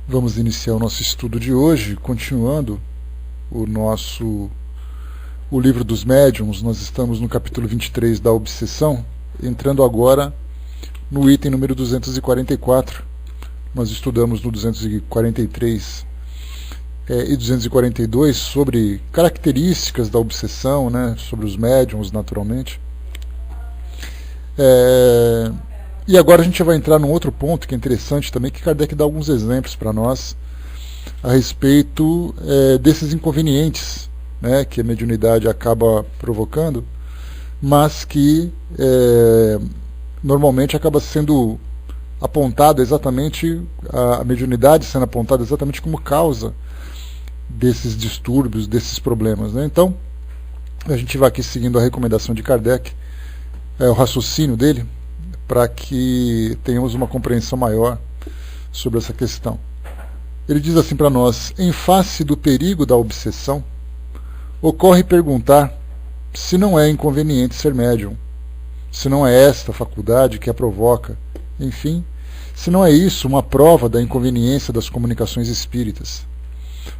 Vamos iniciar o nosso estudo de hoje, continuando o livro dos médiuns. Nós estamos no capítulo 23 da obsessão, entrando agora no item número 244. Nós estudamos no 243 e 242 sobre características da obsessão, né, sobre os médiuns, naturalmente. E agora a gente vai entrar num outro ponto que é interessante também, que Kardec dá alguns exemplos para nós a respeito desses inconvenientes, né, que a mediunidade acaba provocando, mas que normalmente acaba sendo apontado exatamente, a mediunidade sendo apontada exatamente como causa desses distúrbios, desses problemas, né? Então, a gente vai aqui seguindo a recomendação de Kardec, o raciocínio dele, para que tenhamos uma compreensão maior sobre essa questão. Ele diz assim para nós: em face do perigo da obsessão, ocorre perguntar se não é inconveniente ser médium, se não é esta faculdade que a provoca, enfim, se não é isso uma prova da inconveniência das comunicações espíritas.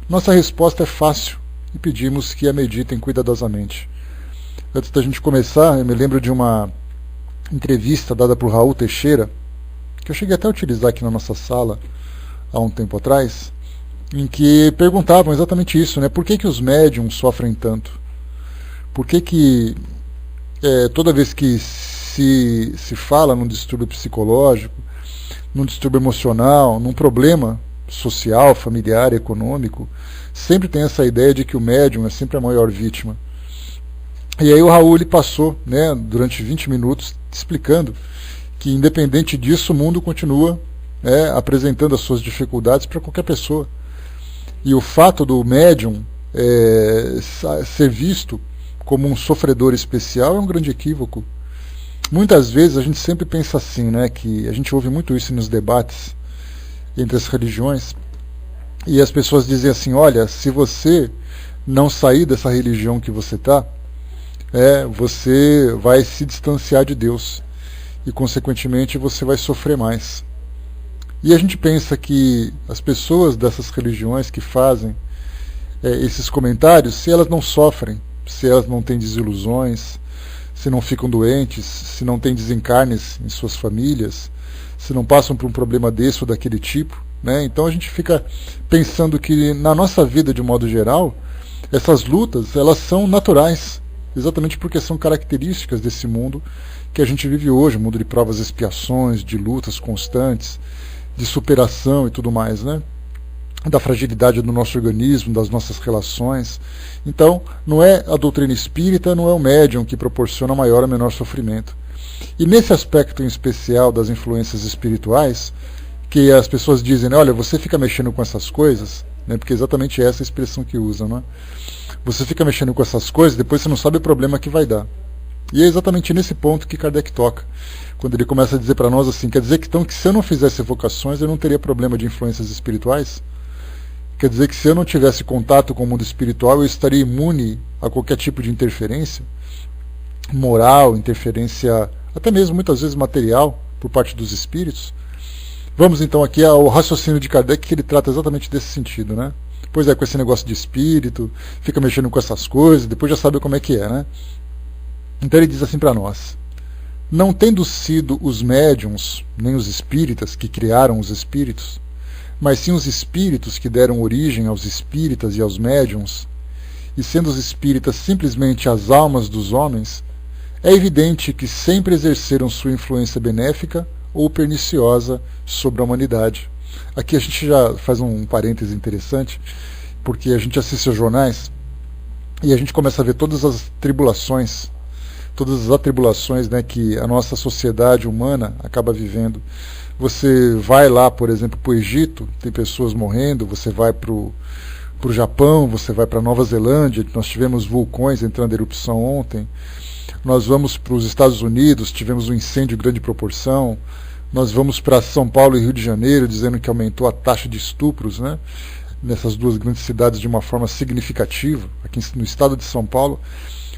Nossa resposta é fácil e pedimos que a meditem cuidadosamente. Antes da gente começar, eu me lembro de uma entrevista dada por Raul Teixeira, que eu cheguei até a utilizar aqui na nossa sala há um tempo atrás, em que perguntavam exatamente isso, né? Por que os médiums sofrem tanto? Por que toda vez que se fala num distúrbio psicológico, num distúrbio emocional, num problema social, familiar, econômico, sempre tem essa ideia de que o médium é sempre a maior vítima? E aí o Raul ele passou, né, durante 20 minutos explicando que, independente disso, o mundo continua apresentando as suas dificuldades para qualquer pessoa. E o fato do médium ser visto como um sofredor especial é um grande equívoco. Muitas vezes a gente sempre pensa assim, né, que a gente ouve muito isso nos debates entre as religiões, e as pessoas dizem assim: olha, se você não sair dessa religião que você está, você vai se distanciar de Deus e, consequentemente, você vai sofrer mais. E a gente pensa que as pessoas dessas religiões que fazem esses comentários, se elas não sofrem, se elas não têm desilusões, se não ficam doentes, se não têm desencarnes em suas famílias, se não passam por um problema desse ou daquele tipo, né? Então a gente fica pensando que na nossa vida, de modo geral, essas lutas elas são naturais, exatamente porque são características desse mundo que a gente vive hoje, um mundo de provas e expiações, de lutas constantes, de superação e tudo mais, né? Da fragilidade do nosso organismo, das nossas relações. Então, não é a doutrina espírita, não é o médium que proporciona maior ou menor sofrimento. E nesse aspecto em especial das influências espirituais, que as pessoas dizem, né, olha, você fica mexendo com essas coisas, né, porque é exatamente essa a expressão que usam, né? Você fica mexendo com essas coisas, depois você não sabe o problema que vai dar. E é exatamente nesse ponto que Kardec toca, quando ele começa a dizer para nós assim: quer dizer que, então, que se eu não fizesse evocações eu não teria problema de influências espirituais? Quer dizer que se eu não tivesse contato com o mundo espiritual eu estaria imune a qualquer tipo de interferência moral, interferência até mesmo muitas vezes material por parte dos espíritos? Vamos então aqui ao raciocínio de Kardec, que ele trata exatamente desse sentido, né? Pois com esse negócio de espírito, fica mexendo com essas coisas, depois já sabe como é que é, né? Então ele diz assim para nós: não tendo sido os médiuns, nem os espíritas que criaram os espíritos, mas sim os espíritos que deram origem aos espíritas e aos médiuns, e sendo os espíritas simplesmente as almas dos homens, é evidente que sempre exerceram sua influência benéfica ou perniciosa sobre a humanidade. Aqui a gente já faz um parêntese interessante, porque a gente assiste aos jornais e a gente começa a ver todas as tribulações, todas as atribulações, né, que a nossa sociedade humana acaba vivendo. Você vai lá, por exemplo, para o Egito, tem pessoas morrendo, você vai para o Japão, você vai para Nova Zelândia, nós tivemos vulcões entrando em erupção ontem, nós vamos para os Estados Unidos, tivemos um incêndio de grande proporção, nós vamos para São Paulo e Rio de Janeiro, dizendo que aumentou a taxa de estupros, né, nessas duas grandes cidades de uma forma significativa. Aqui no estado de São Paulo,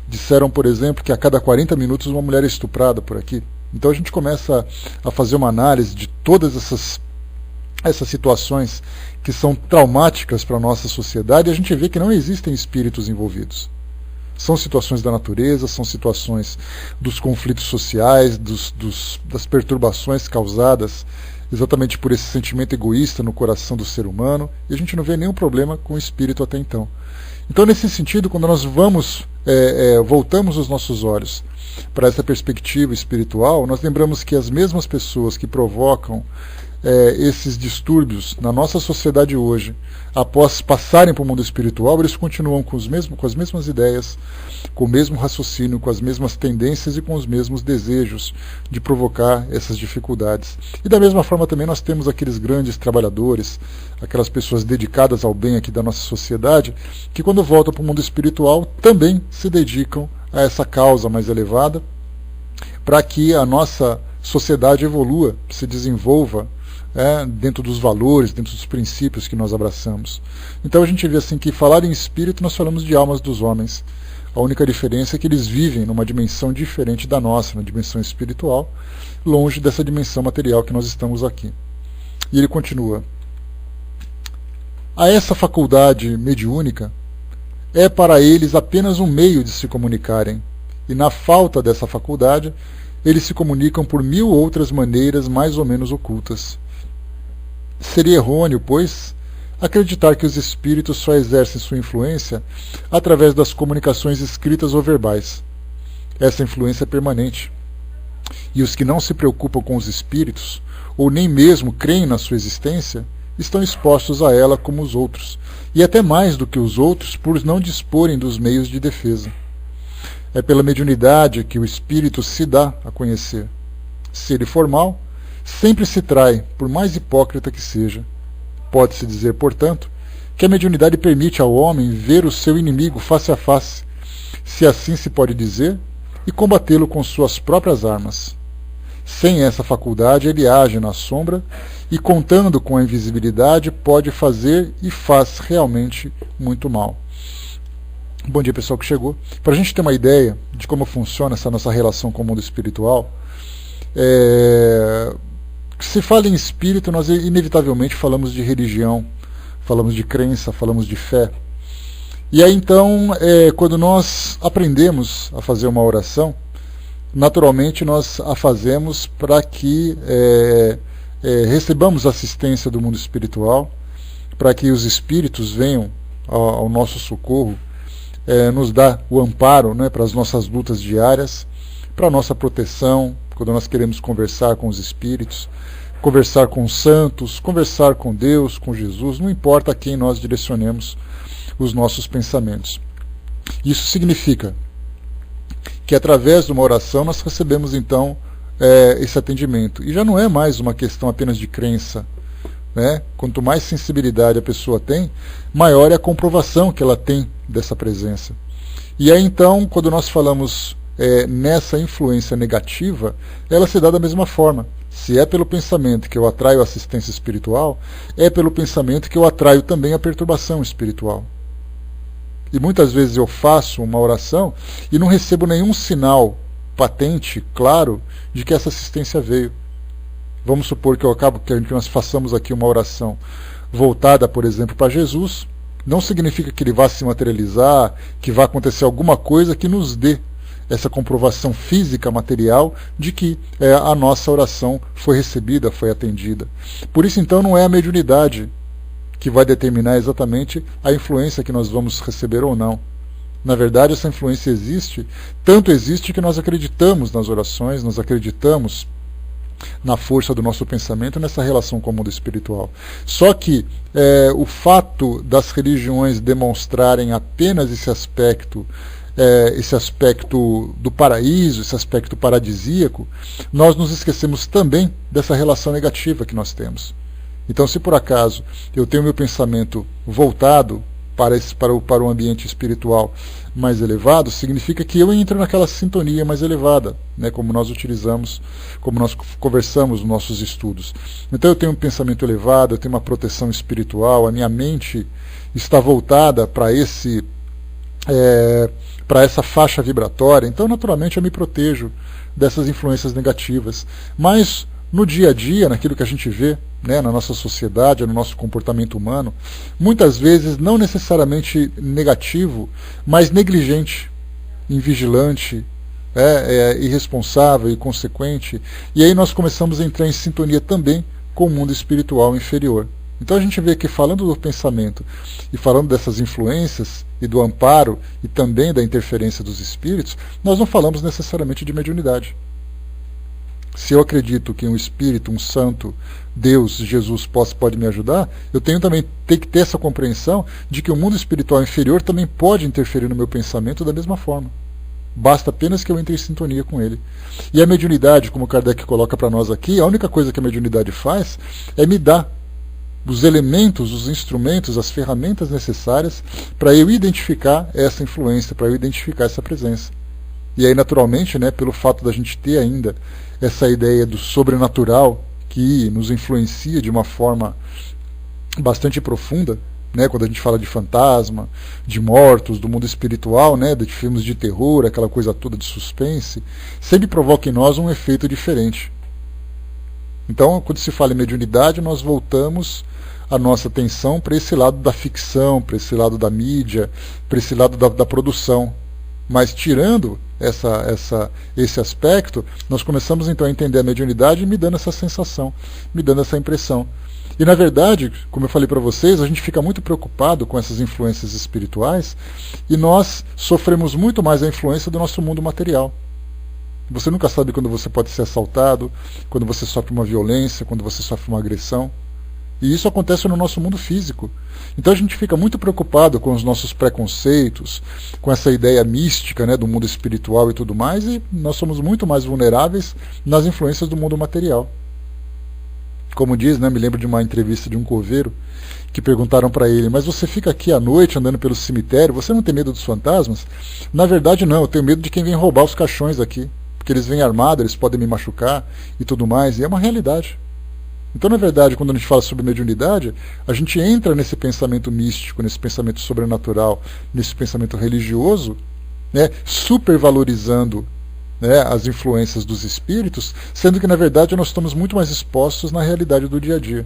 disseram, por exemplo, que a cada 40 minutos uma mulher é estuprada por aqui. Então a gente começa a fazer uma análise de todas essas essas situações que são traumáticas para a nossa sociedade, a gente vê que não existem espíritos envolvidos. São situações da natureza, são situações dos conflitos sociais, das perturbações causadas exatamente por esse sentimento egoísta no coração do ser humano, e a gente não vê nenhum problema com o espírito até então. Então, nesse sentido, quando nós voltamos os nossos olhos para essa perspectiva espiritual, nós lembramos que as mesmas pessoas que provocam esses distúrbios na nossa sociedade hoje, após passarem para o mundo espiritual, eles continuam com as mesmas ideias, com o mesmo raciocínio, com as mesmas tendências e com os mesmos desejos de provocar essas dificuldades. E da mesma forma também nós temos aqueles grandes trabalhadores, aquelas pessoas dedicadas ao bem aqui da nossa sociedade, que quando voltam para o mundo espiritual também se dedicam a essa causa mais elevada, para que a nossa sociedade evolua, se desenvolva dentro dos valores, dentro dos princípios que nós abraçamos. Então a gente vê assim que falar em espírito nós falamos de almas dos homens. A única diferença é que eles vivem numa dimensão diferente da nossa, na dimensão espiritual, longe dessa dimensão material que nós estamos aqui. E ele continua: a essa faculdade mediúnica é para eles apenas um meio de se comunicarem, e na falta dessa faculdade, eles se comunicam por 1000 outras maneiras mais ou menos ocultas. Seria errôneo, pois, acreditar que os espíritos só exercem sua influência através das comunicações escritas ou verbais. Essa influência é permanente. E os que não se preocupam com os espíritos, ou nem mesmo creem na sua existência, estão expostos a ela como os outros, e até mais do que os outros por não disporem dos meios de defesa. É pela mediunidade que o espírito se dá a conhecer. Se ele for mau, sempre se trai, por mais hipócrita que seja. Pode-se dizer, portanto, que a mediunidade permite ao homem ver o seu inimigo face a face, se assim se pode dizer, e combatê-lo com suas próprias armas. Sem essa faculdade, ele age na sombra e, contando com a invisibilidade, pode fazer e faz realmente muito mal. Bom dia, pessoal que chegou. Para a gente ter uma ideia de como funciona essa nossa relação com o mundo espiritual, se fala em espírito, nós inevitavelmente falamos de religião, falamos de crença, falamos de fé. E aí então, quando nós aprendemos a fazer uma oração, naturalmente nós a fazemos para que recebamos assistência do mundo espiritual, para que os espíritos venham ao nosso socorro, nos dar o amparo, né, para as nossas lutas diárias, para a nossa proteção, quando nós queremos conversar com os espíritos, conversar com os santos, conversar com Deus, com Jesus, não importa a quem nós direcionemos os nossos pensamentos. Isso significa que através de uma oração nós recebemos então esse atendimento. E já não é mais uma questão apenas de crença, né? Quanto mais sensibilidade a pessoa tem, maior é a comprovação que ela tem dessa presença. E aí então, quando nós falamos nessa influência negativa, ela se dá da mesma forma. Se é pelo pensamento que eu atraio a assistência espiritual, é pelo pensamento que eu atraio também a perturbação espiritual. E muitas vezes eu faço uma oração e não recebo nenhum sinal patente, claro, de que essa assistência veio. Vamos supor que nós façamos aqui uma oração voltada, por exemplo, para Jesus. Não significa que ele vá se materializar, que vá acontecer alguma coisa que nos dê essa comprovação física, material, de que a nossa oração foi recebida, foi atendida. Por isso, então, não é a mediunidade que vai determinar exatamente a influência que nós vamos receber ou não. Na verdade, essa influência existe, tanto existe que nós acreditamos nas orações, nós acreditamos na força do nosso pensamento, nessa relação com o mundo espiritual. Só que o fato das religiões demonstrarem apenas esse aspecto do paraíso, esse aspecto paradisíaco, nós nos esquecemos também dessa relação negativa que nós temos. Então, se por acaso eu tenho meu pensamento voltado para o ambiente espiritual mais elevado, significa que eu entro naquela sintonia mais elevada, né, como nós utilizamos, como nós conversamos nos nossos estudos. Então eu tenho um pensamento elevado, eu tenho uma proteção espiritual, a minha mente está voltada para essa faixa vibratória, então naturalmente eu me protejo dessas influências negativas. Mas no dia a dia, naquilo que a gente vê né, na nossa sociedade, no nosso comportamento humano, muitas vezes não necessariamente negativo, mas negligente, invigilante, irresponsável, inconsequente, e aí nós começamos a entrar em sintonia também com o mundo espiritual inferior. Então a gente vê que, falando do pensamento e falando dessas influências e do amparo e também da interferência dos espíritos, nós não falamos necessariamente de mediunidade. Se eu acredito que um espírito, um santo, Deus, Jesus pode me ajudar, eu tenho que ter essa compreensão de que o mundo espiritual inferior também pode interferir no meu pensamento da mesma forma. Basta apenas que eu entre em sintonia com ele. E a mediunidade, como Kardec coloca para nós aqui, a única coisa que a mediunidade faz é me dar os elementos, os instrumentos, as ferramentas necessárias para eu identificar essa influência, para eu identificar essa presença. E aí, naturalmente, né, pelo fato da gente ter ainda essa ideia do sobrenatural que nos influencia de uma forma bastante profunda, né, quando a gente fala de fantasma, de mortos, do mundo espiritual, né, de filmes de terror, aquela coisa toda de suspense, sempre provoca em nós um efeito diferente. Então, quando se fala em mediunidade, nós voltamos a nossa atenção para esse lado da ficção, para esse lado da mídia, para esse lado da produção. Mas tirando esse aspecto, nós começamos então a entender a mediunidade me dando essa sensação, me dando essa impressão. E na verdade, como eu falei para vocês, a gente fica muito preocupado com essas influências espirituais e nós sofremos muito mais a influência do nosso mundo material. Você nunca sabe quando você pode ser assaltado, quando você sofre uma violência, quando você sofre uma agressão. E isso acontece no nosso mundo físico. Então a gente fica muito preocupado com os nossos preconceitos, com essa ideia mística, né, do mundo espiritual e tudo mais, e nós somos muito mais vulneráveis nas influências do mundo material. Como diz, né, me lembro de uma entrevista de um coveiro, que perguntaram para ele, mas você fica aqui à noite andando pelo cemitério, você não tem medo dos fantasmas? Na verdade não, eu tenho medo de quem vem roubar os caixões aqui, porque eles vêm armados, eles podem me machucar e tudo mais, e é uma realidade. Então, na verdade, quando a gente fala sobre mediunidade, a gente entra nesse pensamento místico, nesse pensamento sobrenatural, nesse pensamento religioso, né, supervalorizando, né, as influências dos espíritos, sendo que, na verdade, nós estamos muito mais expostos na realidade do dia a dia.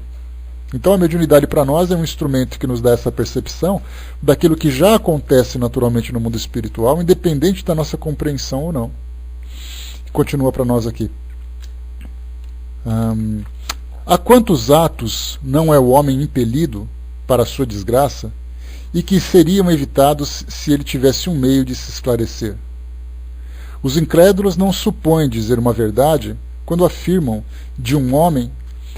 Então, a mediunidade para nós é um instrumento que nos dá essa percepção daquilo que já acontece naturalmente no mundo espiritual, independente da nossa compreensão ou não. Continua para nós aqui. A quantos atos não é o homem impelido para a sua desgraça e que seriam evitados se ele tivesse um meio de se esclarecer? Os incrédulos não supõem dizer uma verdade quando afirmam de um homem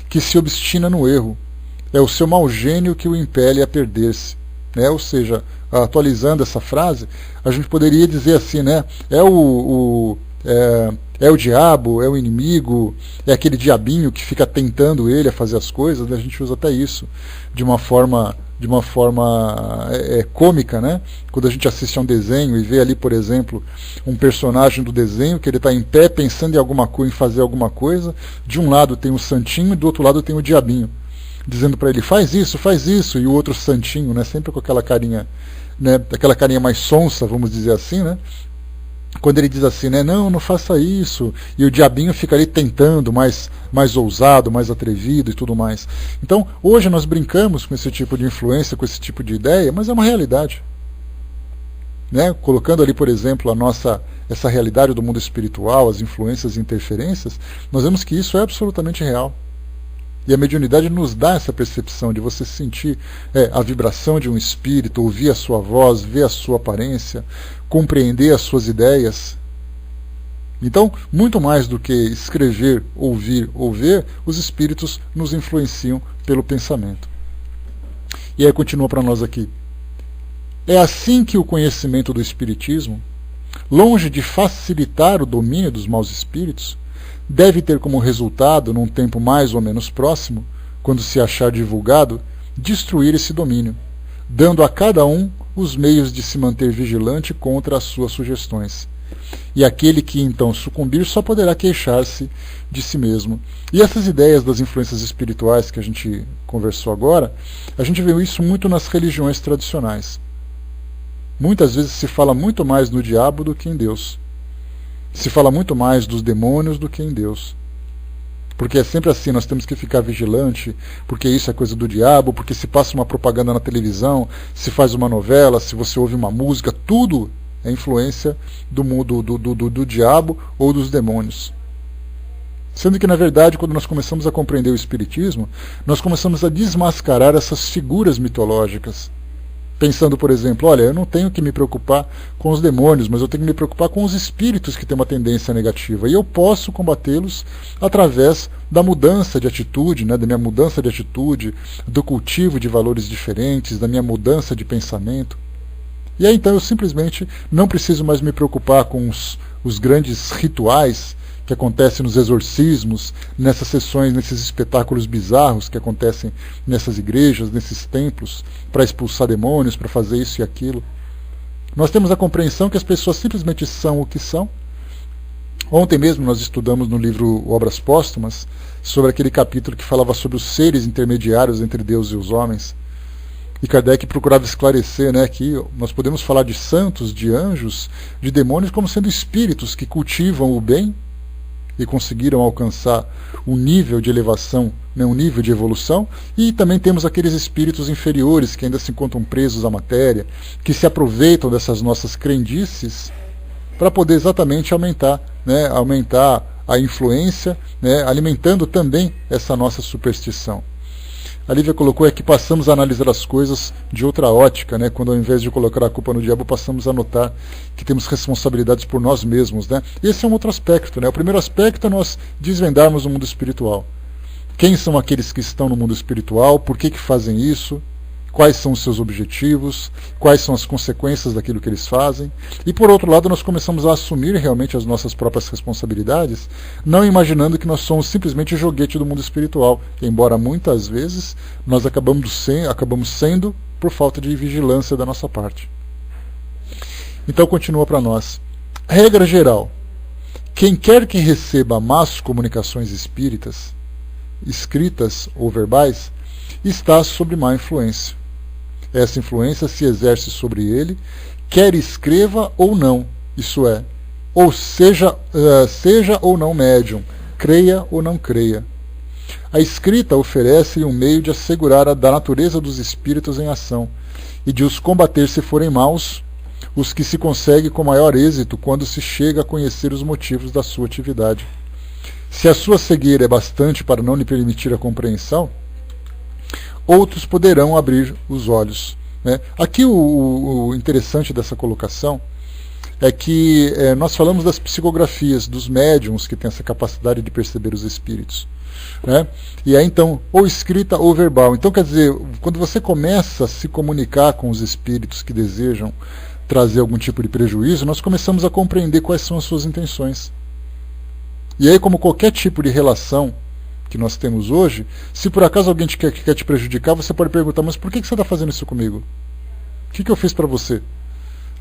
que se obstina no erro. É o seu mau gênio que o impele a perder-se. Né? Ou seja, atualizando essa frase, a gente poderia dizer assim, né? É o diabo, é o inimigo, é aquele diabinho que fica tentando ele a fazer as coisas, né? A gente usa até isso de uma forma cômica, né? Quando a gente assiste a um desenho e vê ali, por exemplo, um personagem do desenho que ele está em pé pensando em alguma coisa, em fazer alguma coisa, de um lado tem o santinho e do outro lado tem o diabinho, dizendo para ele, faz isso, e o outro santinho, né? Sempre com aquela carinha, né? Aquela carinha mais sonsa, vamos dizer assim, né? Quando ele diz assim, né, não faça isso, e o diabinho fica ali tentando, mais ousado, mais atrevido e tudo mais. Então, hoje nós brincamos com esse tipo de influência, com esse tipo de ideia, mas é uma realidade. Né? Colocando ali, por exemplo, essa realidade do mundo espiritual, as influências e interferências, nós vemos que isso é absolutamente real. E a mediunidade nos dá essa percepção de você sentir a vibração de um espírito, ouvir a sua voz, ver a sua aparência, compreender as suas ideias. Então, muito mais do que escrever, ouvir ou ver, os espíritos nos influenciam pelo pensamento. E aí continua para nós aqui. É assim que o conhecimento do Espiritismo, longe de facilitar o domínio dos maus espíritos, deve ter como resultado, num tempo mais ou menos próximo, quando se achar divulgado, destruir esse domínio, dando a cada um os meios de se manter vigilante contra as suas sugestões. E aquele que então sucumbir só poderá queixar-se de si mesmo. E essas ideias das influências espirituais que a gente conversou agora, a gente vê isso muito nas religiões tradicionais. Muitas vezes se fala muito mais no diabo do que em Deus. Se fala muito mais dos demônios do que em Deus. Porque é sempre assim, nós temos que ficar vigilante, porque isso é coisa do diabo, porque se passa uma propaganda na televisão, se faz uma novela, se você ouve uma música, tudo é influência do diabo ou dos demônios. Sendo que, na verdade, quando nós começamos a compreender o Espiritismo, nós começamos a desmascarar essas figuras mitológicas. Pensando, por exemplo, olha, eu não tenho que me preocupar com os demônios, mas eu tenho que me preocupar com os espíritos que têm uma tendência negativa. E eu posso combatê-los através da mudança de atitude, né, da minha mudança de atitude, do cultivo de valores diferentes, da minha mudança de pensamento. E aí então eu simplesmente não preciso mais me preocupar com os grandes rituais que acontecem nos exorcismos, nessas sessões, nesses espetáculos bizarros que acontecem nessas igrejas, nesses templos, para expulsar demônios, para fazer isso e aquilo. Nós temos a compreensão que as pessoas simplesmente são o que são. Ontem mesmo nós estudamos no livro Obras Póstumas sobre aquele capítulo que falava sobre os seres intermediários entre Deus e os homens. E Kardec procurava esclarecer, né, que nós podemos falar de santos, de anjos, de demônios como sendo espíritos que cultivam o bem e conseguiram alcançar um nível de elevação, né, um nível de evolução, e também temos aqueles espíritos inferiores que ainda se encontram presos à matéria, que se aproveitam dessas nossas crendices para poder exatamente aumentar a influência, né, alimentando também essa nossa superstição. A Lívia colocou que passamos a analisar as coisas de outra ótica, né? Quando ao invés de colocar a culpa no diabo, passamos a notar que temos responsabilidades por nós mesmos. Né? Esse é um outro aspecto. Né? O primeiro aspecto é nós desvendarmos o mundo espiritual. Quem são aqueles que estão no mundo espiritual? Por que fazem isso? Quais são os seus objetivos? Quais são as consequências daquilo que eles fazem? E por outro lado, nós começamos a assumir realmente as nossas próprias responsabilidades, não imaginando que nós somos simplesmente joguete do mundo espiritual, embora muitas vezes nós acabamos sendo por falta de vigilância da nossa parte. Então continua para nós. Regra geral. Quem quer que receba más comunicações espíritas, escritas ou verbais, está sob má influência. Essa influência se exerce sobre ele, quer escreva ou não, isso é, ou seja ou não médium, creia ou não creia. A escrita oferece um meio de assegurar da natureza dos espíritos em ação e de os combater se forem maus, os que se consegue com maior êxito quando se chega a conhecer os motivos da sua atividade. Se a sua cegueira é bastante para não lhe permitir a compreensão, outros poderão abrir os olhos. Né? Aqui o interessante dessa colocação é que nós falamos das psicografias, dos médiums que têm essa capacidade de perceber os espíritos. Né? E aí então, ou escrita ou verbal. Então quer dizer, quando você começa a se comunicar com os espíritos que desejam trazer algum tipo de prejuízo, nós começamos a compreender quais são as suas intenções. E aí, como qualquer tipo de relação que nós temos hoje, se por acaso alguém quer te prejudicar, você pode perguntar, mas por que você está fazendo isso comigo? O que eu fiz para você?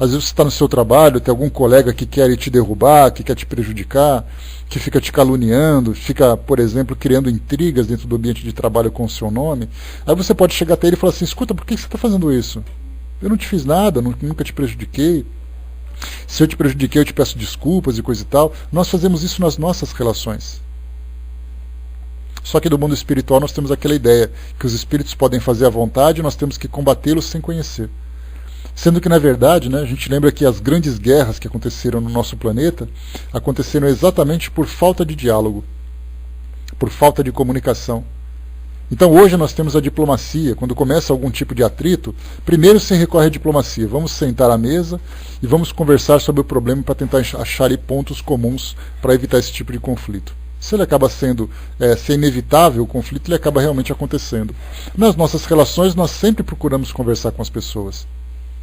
Às vezes você está no seu trabalho, tem algum colega que quer te derrubar, que quer te prejudicar, que fica te caluniando, fica, por exemplo, criando intrigas dentro do ambiente de trabalho com o seu nome. Aí você pode chegar até ele e falar assim, escuta, por que você está fazendo isso? Eu não te fiz nada, nunca te prejudiquei. Se eu te prejudiquei, eu te peço desculpas e coisa e tal. Nós fazemos isso nas nossas relações. Só que do mundo espiritual nós temos aquela ideia que os espíritos podem fazer à vontade e nós temos que combatê-los sem conhecer. Sendo que, na verdade, né, a gente lembra que as grandes guerras que aconteceram no nosso planeta aconteceram exatamente por falta de diálogo, por falta de comunicação. Então hoje nós temos a diplomacia. Quando começa algum tipo de atrito, primeiro se recorre à diplomacia. Vamos sentar à mesa e vamos conversar sobre o problema para tentar achar ali pontos comuns para evitar esse tipo de conflito. Se ele acaba sendo se é inevitável o conflito, ele acaba realmente acontecendo. Nas nossas relações, nós sempre procuramos conversar com as pessoas.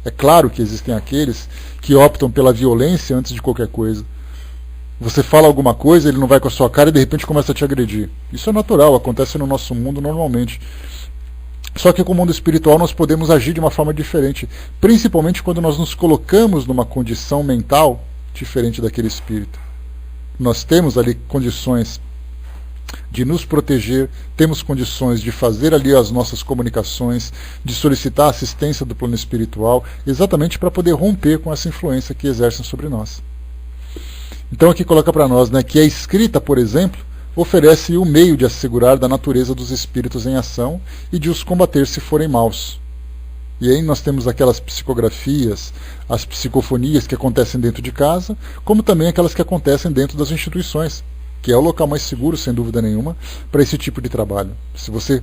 É claro que existem aqueles que optam pela violência antes de qualquer coisa. Você fala alguma coisa, ele não vai com a sua cara e de repente começa a te agredir. Isso é natural, acontece no nosso mundo normalmente. Só que com o mundo espiritual nós podemos agir de uma forma diferente, principalmente quando nós nos colocamos numa condição mental diferente daquele espírito. Nós temos ali condições de nos proteger, temos condições de fazer ali as nossas comunicações, de solicitar a assistência do plano espiritual, exatamente para poder romper com essa influência que exercem sobre nós. Então aqui coloca para nós, né, que a escrita, por exemplo, oferece o meio de assegurar da natureza dos espíritos em ação e de os combater se forem maus. E aí nós temos aquelas psicografias, as psicofonias que acontecem dentro de casa, como também aquelas que acontecem dentro das instituições, que é o local mais seguro, sem dúvida nenhuma, para esse tipo de trabalho. Se você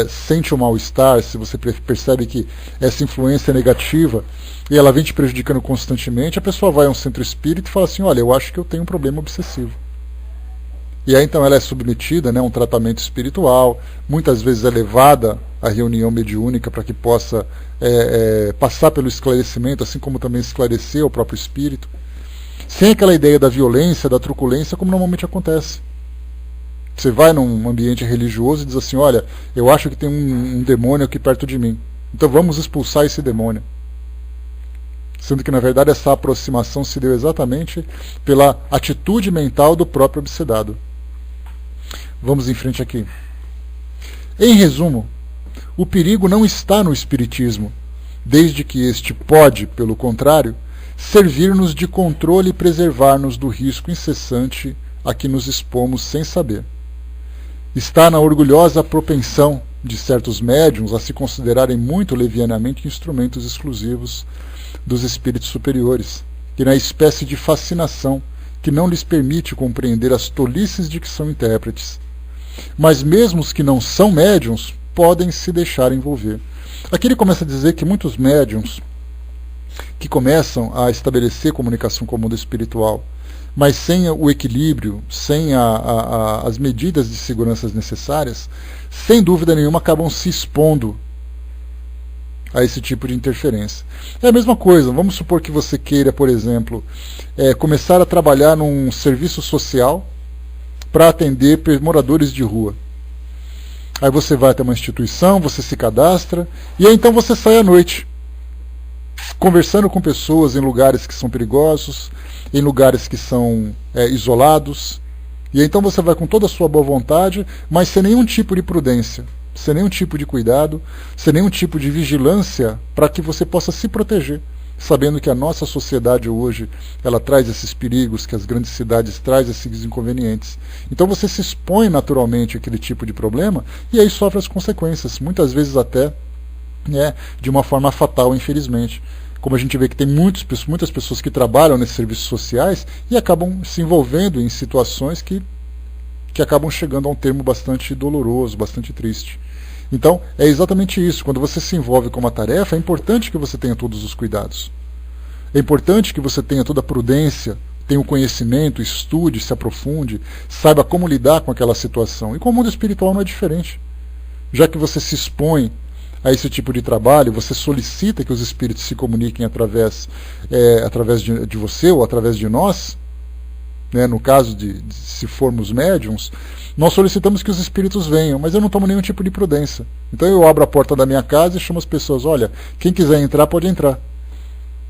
sente o mal-estar, se você percebe que essa influência é negativa e ela vem te prejudicando constantemente, a pessoa vai a um centro espírita e fala assim, olha, eu acho que eu tenho um problema obsessivo. E aí então ela é submetida, né, a um tratamento espiritual, muitas vezes é levada à reunião mediúnica para que possa passar pelo esclarecimento, assim como também esclarecer o próprio espírito, sem aquela ideia da violência, da truculência, como normalmente acontece. Você vai num ambiente religioso e diz assim, olha, eu acho que tem um demônio aqui perto de mim, então vamos expulsar esse demônio. Sendo que, na verdade, essa aproximação se deu exatamente pela atitude mental do próprio obsedado. Vamos em frente aqui. Em resumo, o perigo não está no espiritismo, desde que este pode, pelo contrário, servir-nos de controle e preservar-nos do risco incessante a que nos expomos sem saber. Está na orgulhosa propensão de certos médiuns a se considerarem muito levianamente instrumentos exclusivos dos espíritos superiores, e na espécie de fascinação que não lhes permite compreender as tolices de que são intérpretes. Mas mesmo os que não são médiuns podem se deixar envolver. Aqui ele começa a dizer que muitos médiuns que começam a estabelecer comunicação com o mundo espiritual, mas sem o equilíbrio, sem as medidas de segurança necessárias, sem dúvida nenhuma acabam se expondo a esse tipo de interferência. É a mesma coisa, vamos supor que você queira, por exemplo, começar a trabalhar num serviço social para atender moradores de rua. Aí você vai até uma instituição, você se cadastra, e aí então você sai à noite, conversando com pessoas em lugares que são perigosos, em lugares que são isolados, e aí então você vai com toda a sua boa vontade, mas sem nenhum tipo de prudência, sem nenhum tipo de cuidado, sem nenhum tipo de vigilância para que você possa se proteger, sabendo que a nossa sociedade hoje ela traz esses perigos, que as grandes cidades trazem esses inconvenientes. Então você se expõe naturalmente àquele tipo de problema e aí sofre as consequências, muitas vezes até de uma forma fatal, infelizmente. Como a gente vê que tem muitas pessoas que trabalham nesses serviços sociais e acabam se envolvendo em situações que acabam chegando a um termo bastante doloroso, bastante triste. Então, é exatamente isso. Quando você se envolve com uma tarefa, é importante que você tenha todos os cuidados. É importante que você tenha toda a prudência, tenha o conhecimento, estude, se aprofunde, saiba como lidar com aquela situação. E com o mundo espiritual não é diferente. Já que você se expõe a esse tipo de trabalho, você solicita que os espíritos se comuniquem através de você ou através de nós, no caso de se formos médiums, nós solicitamos que os espíritos venham, mas eu não tomo nenhum tipo de prudência. Então eu abro a porta da minha casa e chamo as pessoas, olha, quem quiser entrar pode entrar.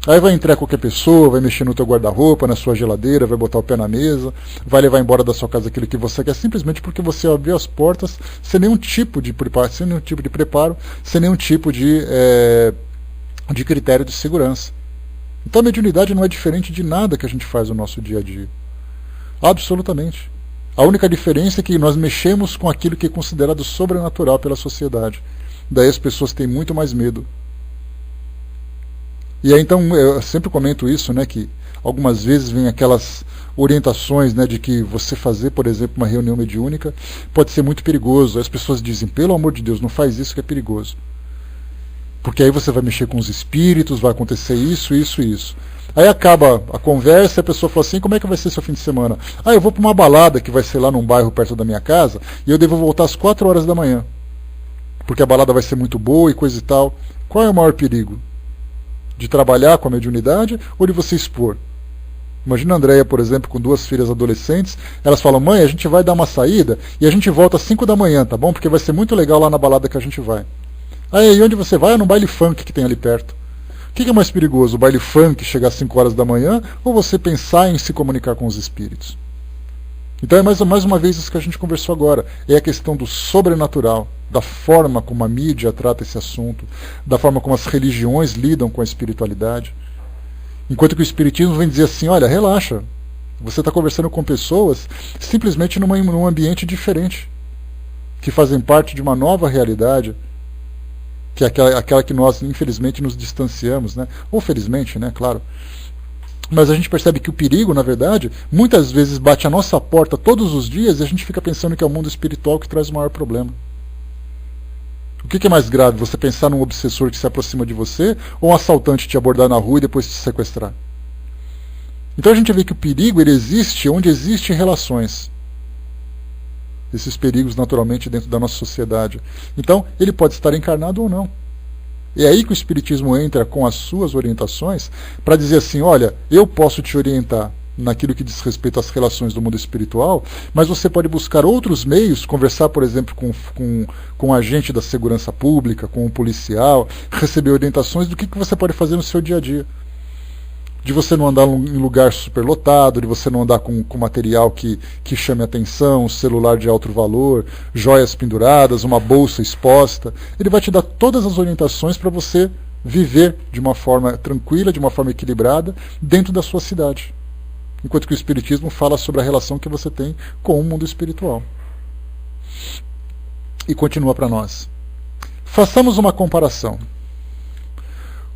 Aí vai entrar qualquer pessoa, vai mexer no teu guarda-roupa, na sua geladeira, vai botar o pé na mesa, vai levar embora da sua casa aquilo que você quer, simplesmente porque você abriu as portas sem nenhum tipo de preparo, sem nenhum tipo de critério de segurança. Então a mediunidade não é diferente de nada que a gente faz no nosso dia a dia. Absolutamente. A única diferença é que nós mexemos com aquilo que é considerado sobrenatural pela sociedade. Daí as pessoas têm muito mais medo. E aí então, eu sempre comento isso, que algumas vezes vem aquelas orientações, de que você fazer, por exemplo, uma reunião mediúnica pode ser muito perigoso. As pessoas dizem, pelo amor de Deus, não faz isso que é perigoso. Porque aí você vai mexer com os espíritos, vai acontecer isso, isso e isso. Aí acaba a conversa e a pessoa fala assim, como é que vai ser seu fim de semana? Eu vou para uma balada que vai ser lá num bairro perto da minha casa e eu devo voltar às 4 horas da manhã. Porque a balada vai ser muito boa e coisa e tal. Qual é o maior perigo? De trabalhar com a mediunidade ou de você expor? Imagina a Andréia, por exemplo, com 2 filhas adolescentes, elas falam, mãe, a gente vai dar uma saída e a gente volta às 5 da manhã, tá bom? Porque vai ser muito legal lá na balada que a gente vai. E onde você vai? No baile funk que tem ali perto. O que é mais perigoso, o baile funk chegar às 5 horas da manhã ou você pensar em se comunicar com os espíritos? Então é mais uma vez isso que a gente conversou agora. É a questão do sobrenatural, da forma como a mídia trata esse assunto, da forma como as religiões lidam com a espiritualidade. Enquanto que o espiritismo vem dizer assim, olha, relaxa, Você está conversando com pessoas simplesmente num ambiente diferente, que fazem parte de uma nova realidade, que é aquela que nós, infelizmente, nos distanciamos, né? Ou felizmente, né? Claro. Mas a gente percebe que o perigo, na verdade, muitas vezes bate à nossa porta todos os dias e a gente fica pensando que é o mundo espiritual que traz o maior problema. O que é mais grave? Você pensar num obsessor que se aproxima de você ou um assaltante te abordar na rua e depois te sequestrar? Então a gente vê que o perigo ele existe onde existem relações. Esses perigos naturalmente dentro da nossa sociedade. Então ele pode estar encarnado ou não. É aí que o Espiritismo entra com as suas orientações para dizer assim, olha, eu posso te orientar naquilo que diz respeito às relações do mundo espiritual, mas você pode buscar outros meios, conversar, por exemplo, com um agente da segurança pública, com um policial, receber orientações do que você pode fazer no seu dia a dia. De você não andar em lugar superlotado, de você não andar com material que chame atenção, celular de alto valor, joias penduradas, uma bolsa exposta. Ele vai te dar todas as orientações para você viver de uma forma tranquila, de uma forma equilibrada, dentro da sua cidade. Enquanto que o Espiritismo fala sobre a relação que você tem com o mundo espiritual. E continua para nós. Façamos uma comparação.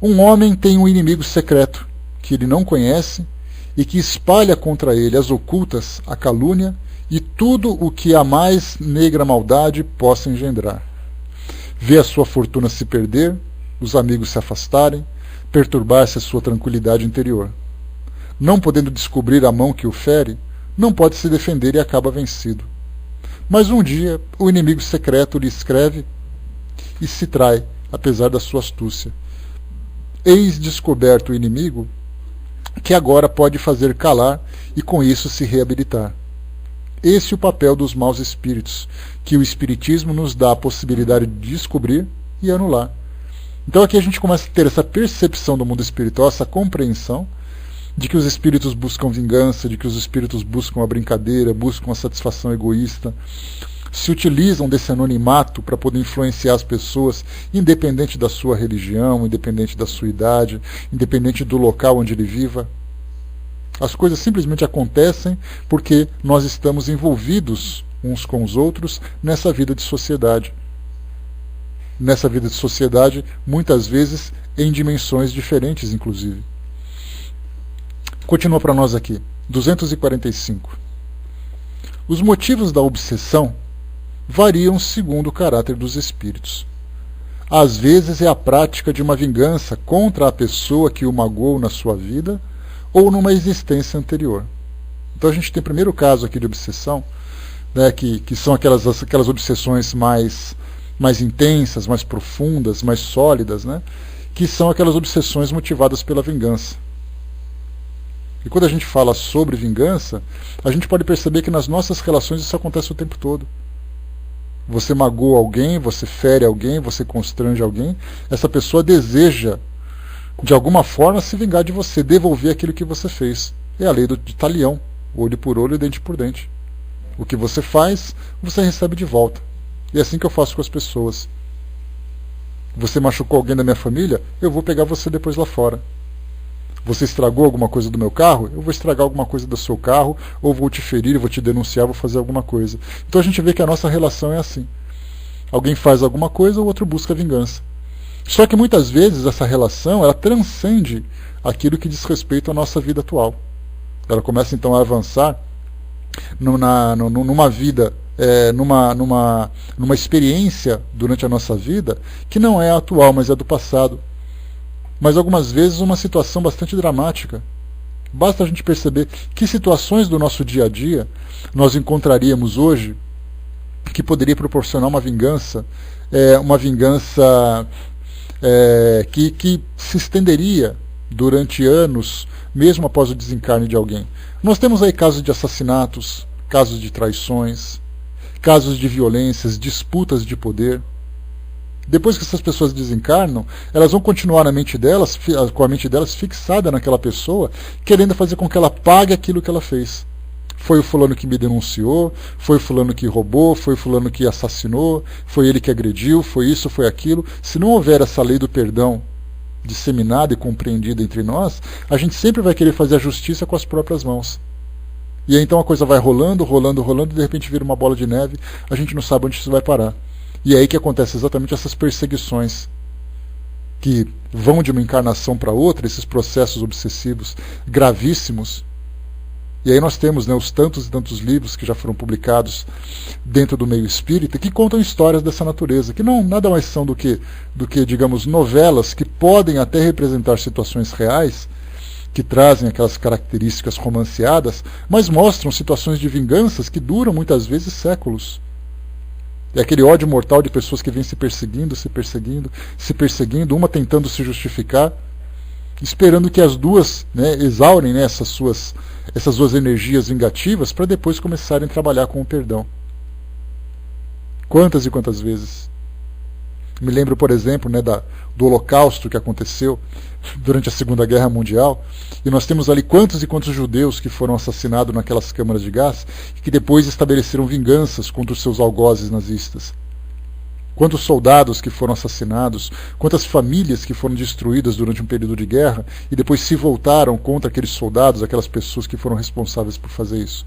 Um homem tem um inimigo secreto, que ele não conhece e que espalha contra ele as ocultas, a calúnia e tudo o que a mais negra maldade possa engendrar. Vê a sua fortuna se perder, os amigos se afastarem, perturbar-se a sua tranquilidade interior. Não podendo descobrir a mão que o fere, não pode se defender e acaba vencido. Mas um dia o inimigo secreto lhe escreve e se trai, apesar da sua astúcia. Eis descoberto o inimigo, que agora pode fazer calar e com isso se reabilitar. Esse é o papel dos maus espíritos, que o Espiritismo nos dá a possibilidade de descobrir e anular. Então aqui a gente começa a ter essa percepção do mundo espiritual, essa compreensão de que os espíritos buscam vingança, de que os espíritos buscam a brincadeira, buscam a satisfação egoísta, se utilizam desse anonimato para poder influenciar as pessoas, independente da sua religião, independente da sua idade, independente do local onde ele viva. As coisas simplesmente acontecem porque nós estamos envolvidos uns com os outros nessa vida de sociedade. Nessa vida de sociedade, muitas vezes em dimensões diferentes, inclusive. Continua para nós aqui, 245. Os motivos da obsessão variam segundo o caráter dos espíritos. Às vezes é a prática de uma vingança contra a pessoa que o magoou na sua vida ou numa existência anterior. Então a gente tem o primeiro caso aqui de obsessão, né, que são aquelas obsessões mais intensas, mais profundas, mais sólidas, né, que são aquelas obsessões motivadas pela vingança. E quando a gente fala sobre vingança, a gente pode perceber que nas nossas relações isso acontece o tempo todo. Você magoa alguém, você fere alguém, você constrange alguém, essa pessoa deseja, de alguma forma, se vingar de você, devolver aquilo que você fez. É a lei de talião, olho por olho, dente por dente. O que você faz, você recebe de volta. E é assim que eu faço com as pessoas. Você machucou alguém da minha família, eu vou pegar você depois lá fora. Você estragou alguma coisa do meu carro, eu vou estragar alguma coisa do seu carro, ou vou te ferir, vou te denunciar, vou fazer alguma coisa. Então a gente vê que a nossa relação é assim. Alguém faz alguma coisa, o outro busca vingança. Só que muitas vezes essa relação ela transcende aquilo que diz respeito à nossa vida atual. Ela começa então a avançar numa vida, numa experiência durante a nossa vida que não é a atual, mas é do passado. Mas algumas vezes uma situação bastante dramática. Basta a gente perceber que situações do nosso dia a dia nós encontraríamos hoje que poderia proporcionar uma vingança que se estenderia durante anos, mesmo após o desencarne de alguém. Nós temos aí casos de assassinatos, casos de traições, casos de violências, disputas de poder. Depois que essas pessoas desencarnam, elas vão continuar com a mente delas fixada naquela pessoa, querendo fazer com que ela pague aquilo que ela fez. Foi o fulano que me denunciou, foi o fulano que roubou, foi o fulano que assassinou, foi ele que agrediu, foi isso, foi aquilo. Se não houver essa lei do perdão disseminada e compreendida entre nós, a gente sempre vai querer fazer a justiça com as próprias mãos. E aí então a coisa vai rolando, rolando, rolando, e de repente vira uma bola de neve, a gente não sabe onde isso vai parar. E é aí que acontece exatamente essas perseguições, que vão de uma encarnação para outra, esses processos obsessivos gravíssimos. E aí nós temos, né, os tantos e tantos livros que já foram publicados dentro do meio espírita que contam histórias dessa natureza, que não nada mais são do que, digamos, novelas que podem até representar situações reais, que trazem aquelas características romanceadas, mas mostram situações de vinganças que duram muitas vezes séculos. É aquele ódio mortal de pessoas que vêm se perseguindo, se perseguindo, se perseguindo, uma tentando se justificar, esperando que as duas, né, exaurem, né, essas duas energias vingativas para depois começarem a trabalhar com o perdão. Quantas e quantas vezes? Me lembro, por exemplo, né, do Holocausto que aconteceu durante a Segunda Guerra Mundial, e nós temos ali quantos e quantos judeus que foram assassinados naquelas câmaras de gás e que depois estabeleceram vinganças contra os seus algozes nazistas. Quantos soldados que foram assassinados, quantas famílias que foram destruídas durante um período de guerra e depois se voltaram contra aqueles soldados, aquelas pessoas que foram responsáveis por fazer isso.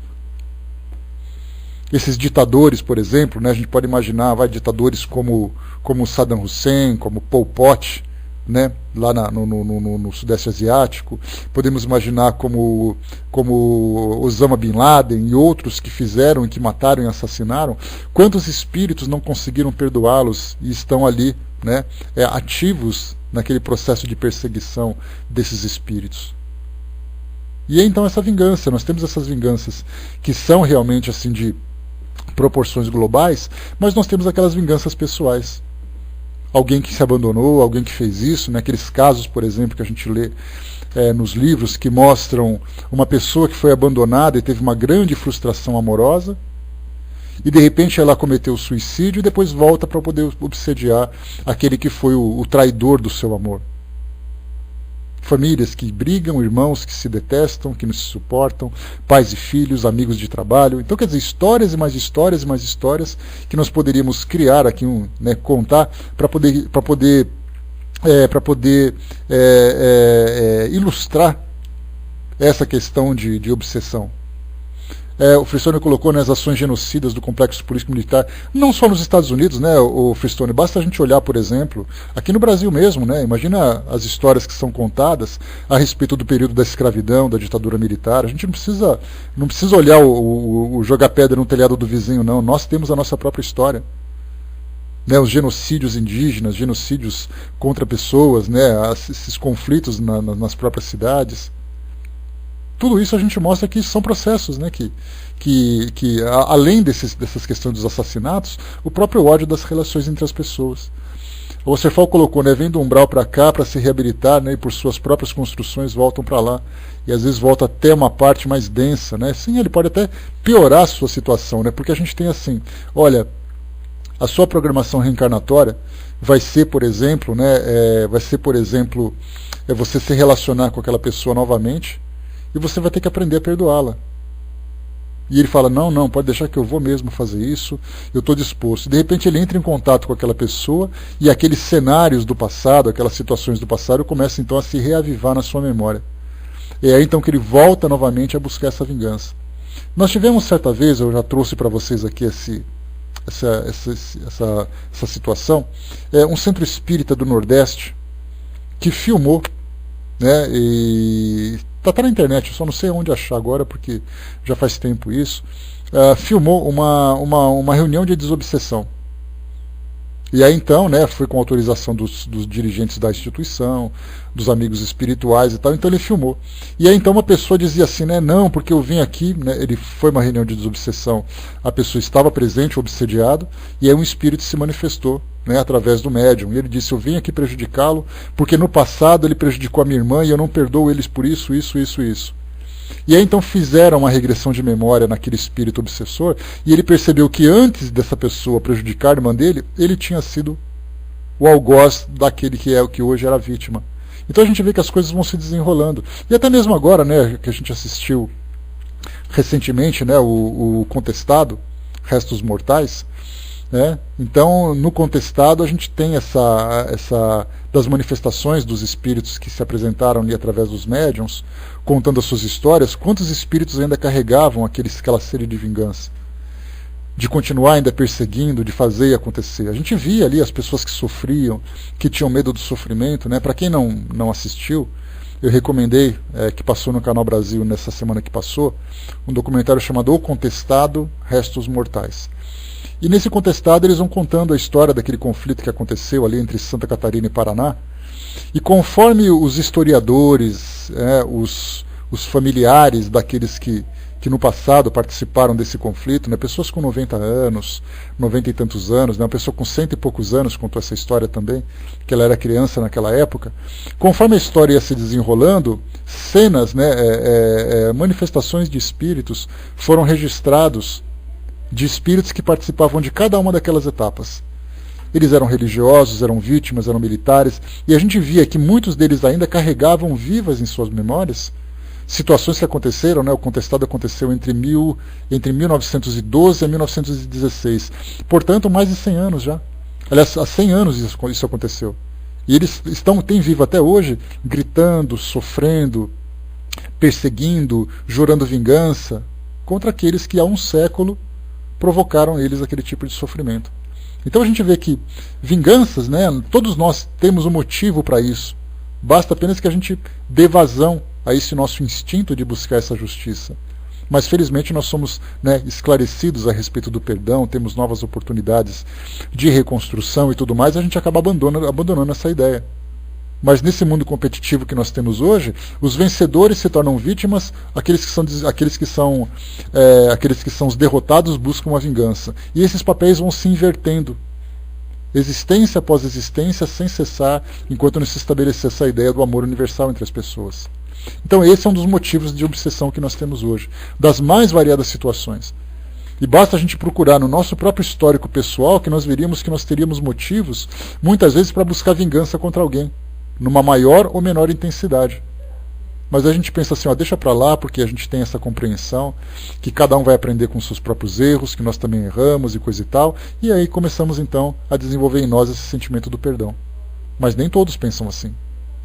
Esses ditadores, por exemplo, né, a gente pode imaginar ditadores como Saddam Hussein, como Pol Pot, né, lá no Sudeste Asiático. Podemos imaginar como Osama Bin Laden e outros que fizeram e que mataram e assassinaram. Quantos espíritos não conseguiram perdoá-los e estão ali, né, ativos naquele processo de perseguição desses espíritos? E então essa vingança, nós temos essas vinganças que são realmente assim de proporções globais, mas nós temos aquelas vinganças pessoais. Alguém que se abandonou, alguém que fez isso, né? Aqueles casos, por exemplo, que a gente lê nos livros que mostram uma pessoa que foi abandonada e teve uma grande frustração amorosa, e de repente ela cometeu suicídio e depois volta para poder obsediar aquele que foi o traidor do seu amor. Famílias que brigam, irmãos que se detestam, que não se suportam, pais e filhos, amigos de trabalho. Então, quer dizer, histórias e mais histórias e mais histórias que nós poderíamos criar aqui, né, contar para poder ilustrar essa questão de obsessão. O Fristone colocou nas ações genocidas do complexo político-militar, não só nos Estados Unidos, né, o Fristone, basta a gente olhar, por exemplo, aqui no Brasil mesmo, né, imagina as histórias que são contadas a respeito do período da escravidão, da ditadura militar. A gente não precisa olhar o jogar pedra no telhado do vizinho, não. Nós temos a nossa própria história. Né, os genocídios indígenas, genocídios contra pessoas, né, esses conflitos nas próprias cidades. Tudo isso a gente mostra que são processos, né, que além dessas questões dos assassinatos, o próprio ódio das relações entre as pessoas. O Osterfal colocou, né, vem do umbral para cá para se reabilitar, né, e por suas próprias construções voltam para lá. E às vezes volta até uma parte mais densa. Né? Sim, ele pode até piorar a sua situação, né, porque a gente tem assim, olha, a sua programação reencarnatória vai ser, por exemplo, né, você se relacionar com aquela pessoa novamente, e você vai ter que aprender a perdoá-la. E ele fala, não, pode deixar que eu vou mesmo fazer isso, eu estou disposto. E de repente ele entra em contato com aquela pessoa e aqueles cenários do passado, aquelas situações do passado começam então a se reavivar na sua memória. E é aí então que ele volta novamente a buscar essa vingança. Nós tivemos certa vez, eu já trouxe para vocês aqui essa situação, um centro espírita do Nordeste que filmou, né, e está na internet, eu só não sei onde achar agora, porque já faz tempo isso, filmou uma reunião de desobsessão. E aí então, né, foi com autorização dos dirigentes da instituição, dos amigos espirituais e tal, então ele filmou. E aí então uma pessoa dizia assim, né, não, porque eu vim aqui, né, ele foi uma reunião de desobsessão, a pessoa estava presente, obsediado, e aí um espírito se manifestou, né, através do médium, e ele disse, eu vim aqui prejudicá-lo, porque no passado ele prejudicou a minha irmã e eu não perdoo eles por isso. E aí então fizeram uma regressão de memória naquele espírito obsessor, e ele percebeu que antes dessa pessoa prejudicar a irmã dele, ele tinha sido o algoz daquele que hoje era a vítima. Então a gente vê que as coisas vão se desenrolando. E até mesmo agora, né, que a gente assistiu recentemente, né, o Contestado, Restos Mortais, né? Então, no contestado, a gente tem essa das manifestações dos espíritos que se apresentaram ali através dos médiuns, contando as suas histórias. Quantos espíritos ainda carregavam aquela sede de vingança? De continuar ainda perseguindo, de fazer acontecer. A gente via ali as pessoas que sofriam, que tinham medo do sofrimento, né? Para quem não assistiu, eu recomendei, que passou no Canal Brasil nessa semana que passou, um documentário chamado O Contestado, Restos Mortais. E nesse contestado eles vão contando a história daquele conflito que aconteceu ali entre Santa Catarina e Paraná. E conforme os historiadores, os familiares daqueles que no passado participaram desse conflito, né, pessoas com 90 anos, 90 e tantos anos, né, uma pessoa com 100 e poucos anos contou essa história também, que ela era criança naquela época. Conforme a história ia se desenrolando, cenas, né, manifestações de espíritos foram registrados, de espíritos que participavam de cada uma daquelas etapas. Eles eram religiosos, eram vítimas, eram militares, e a gente via que muitos deles ainda carregavam vivas em suas memórias situações que aconteceram, né? O contestado aconteceu entre 1912 a 1916. Portanto, mais de 100 anos já. Aliás, há 100 anos isso aconteceu. E eles têm vivo até hoje, gritando, sofrendo, perseguindo, jurando vingança contra aqueles que há um século provocaram neles aquele tipo de sofrimento. Então a gente vê que vinganças, né, todos nós temos um motivo para isso. Basta apenas que a gente dê vazão a esse nosso instinto de buscar essa justiça. Mas felizmente nós somos, né, esclarecidos a respeito do perdão, temos novas oportunidades de reconstrução e tudo mais, a gente acaba abandonando essa ideia. Mas nesse mundo competitivo que nós temos hoje, os vencedores se tornam vítimas, aqueles que são os derrotados buscam a vingança. E esses papéis vão se invertendo, existência após existência, sem cessar, enquanto não se estabelecer essa ideia do amor universal entre as pessoas. Então esse é um dos motivos de obsessão que nós temos hoje, das mais variadas situações. E basta a gente procurar no nosso próprio histórico pessoal que nós veríamos que nós teríamos motivos, muitas vezes, para buscar vingança contra alguém, numa maior ou menor intensidade. Mas a gente pensa assim, deixa para lá, porque a gente tem essa compreensão, que cada um vai aprender com seus próprios erros, que nós também erramos e coisa e tal, e aí começamos então a desenvolver em nós esse sentimento do perdão. Mas nem todos pensam assim.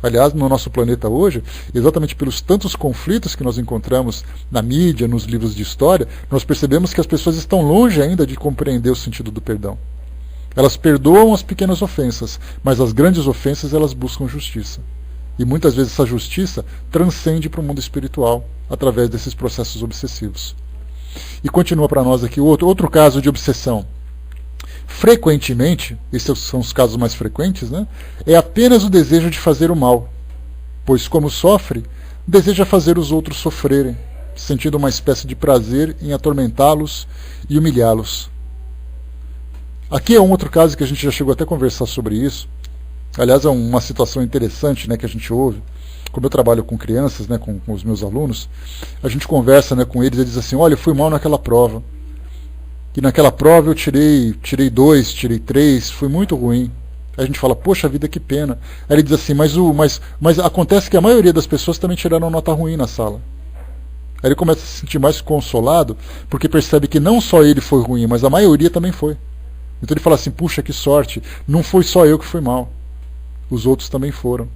Aliás, no nosso planeta hoje, exatamente pelos tantos conflitos que nós encontramos na mídia, nos livros de história, nós percebemos que as pessoas estão longe ainda de compreender o sentido do perdão. Elas perdoam as pequenas ofensas, mas as grandes ofensas elas buscam justiça. E muitas vezes essa justiça transcende para o mundo espiritual, através desses processos obsessivos. E continua para nós aqui outro caso de obsessão. Frequentemente, esses são os casos mais frequentes, né, é apenas o desejo de fazer o mal, pois como sofre, deseja fazer os outros sofrerem, sentindo uma espécie de prazer em atormentá-los e humilhá-los. Aqui é um outro caso que a gente já chegou até a conversar sobre isso. Aliás, é uma situação interessante, né, que a gente ouve. Como eu trabalho com crianças, né, com os meus alunos, a gente conversa, né, com eles e diz assim, olha, eu fui mal naquela prova. E naquela prova eu tirei 2, tirei 3, foi muito ruim. Aí a gente fala, poxa vida, que pena. Aí ele diz assim, mas acontece que a maioria das pessoas também tiraram nota ruim na sala. Aí ele começa a se sentir mais consolado, porque percebe que não só ele foi ruim, mas a maioria também foi. Então ele fala assim, puxa, que sorte, não foi só eu que fui mal, os outros também foram.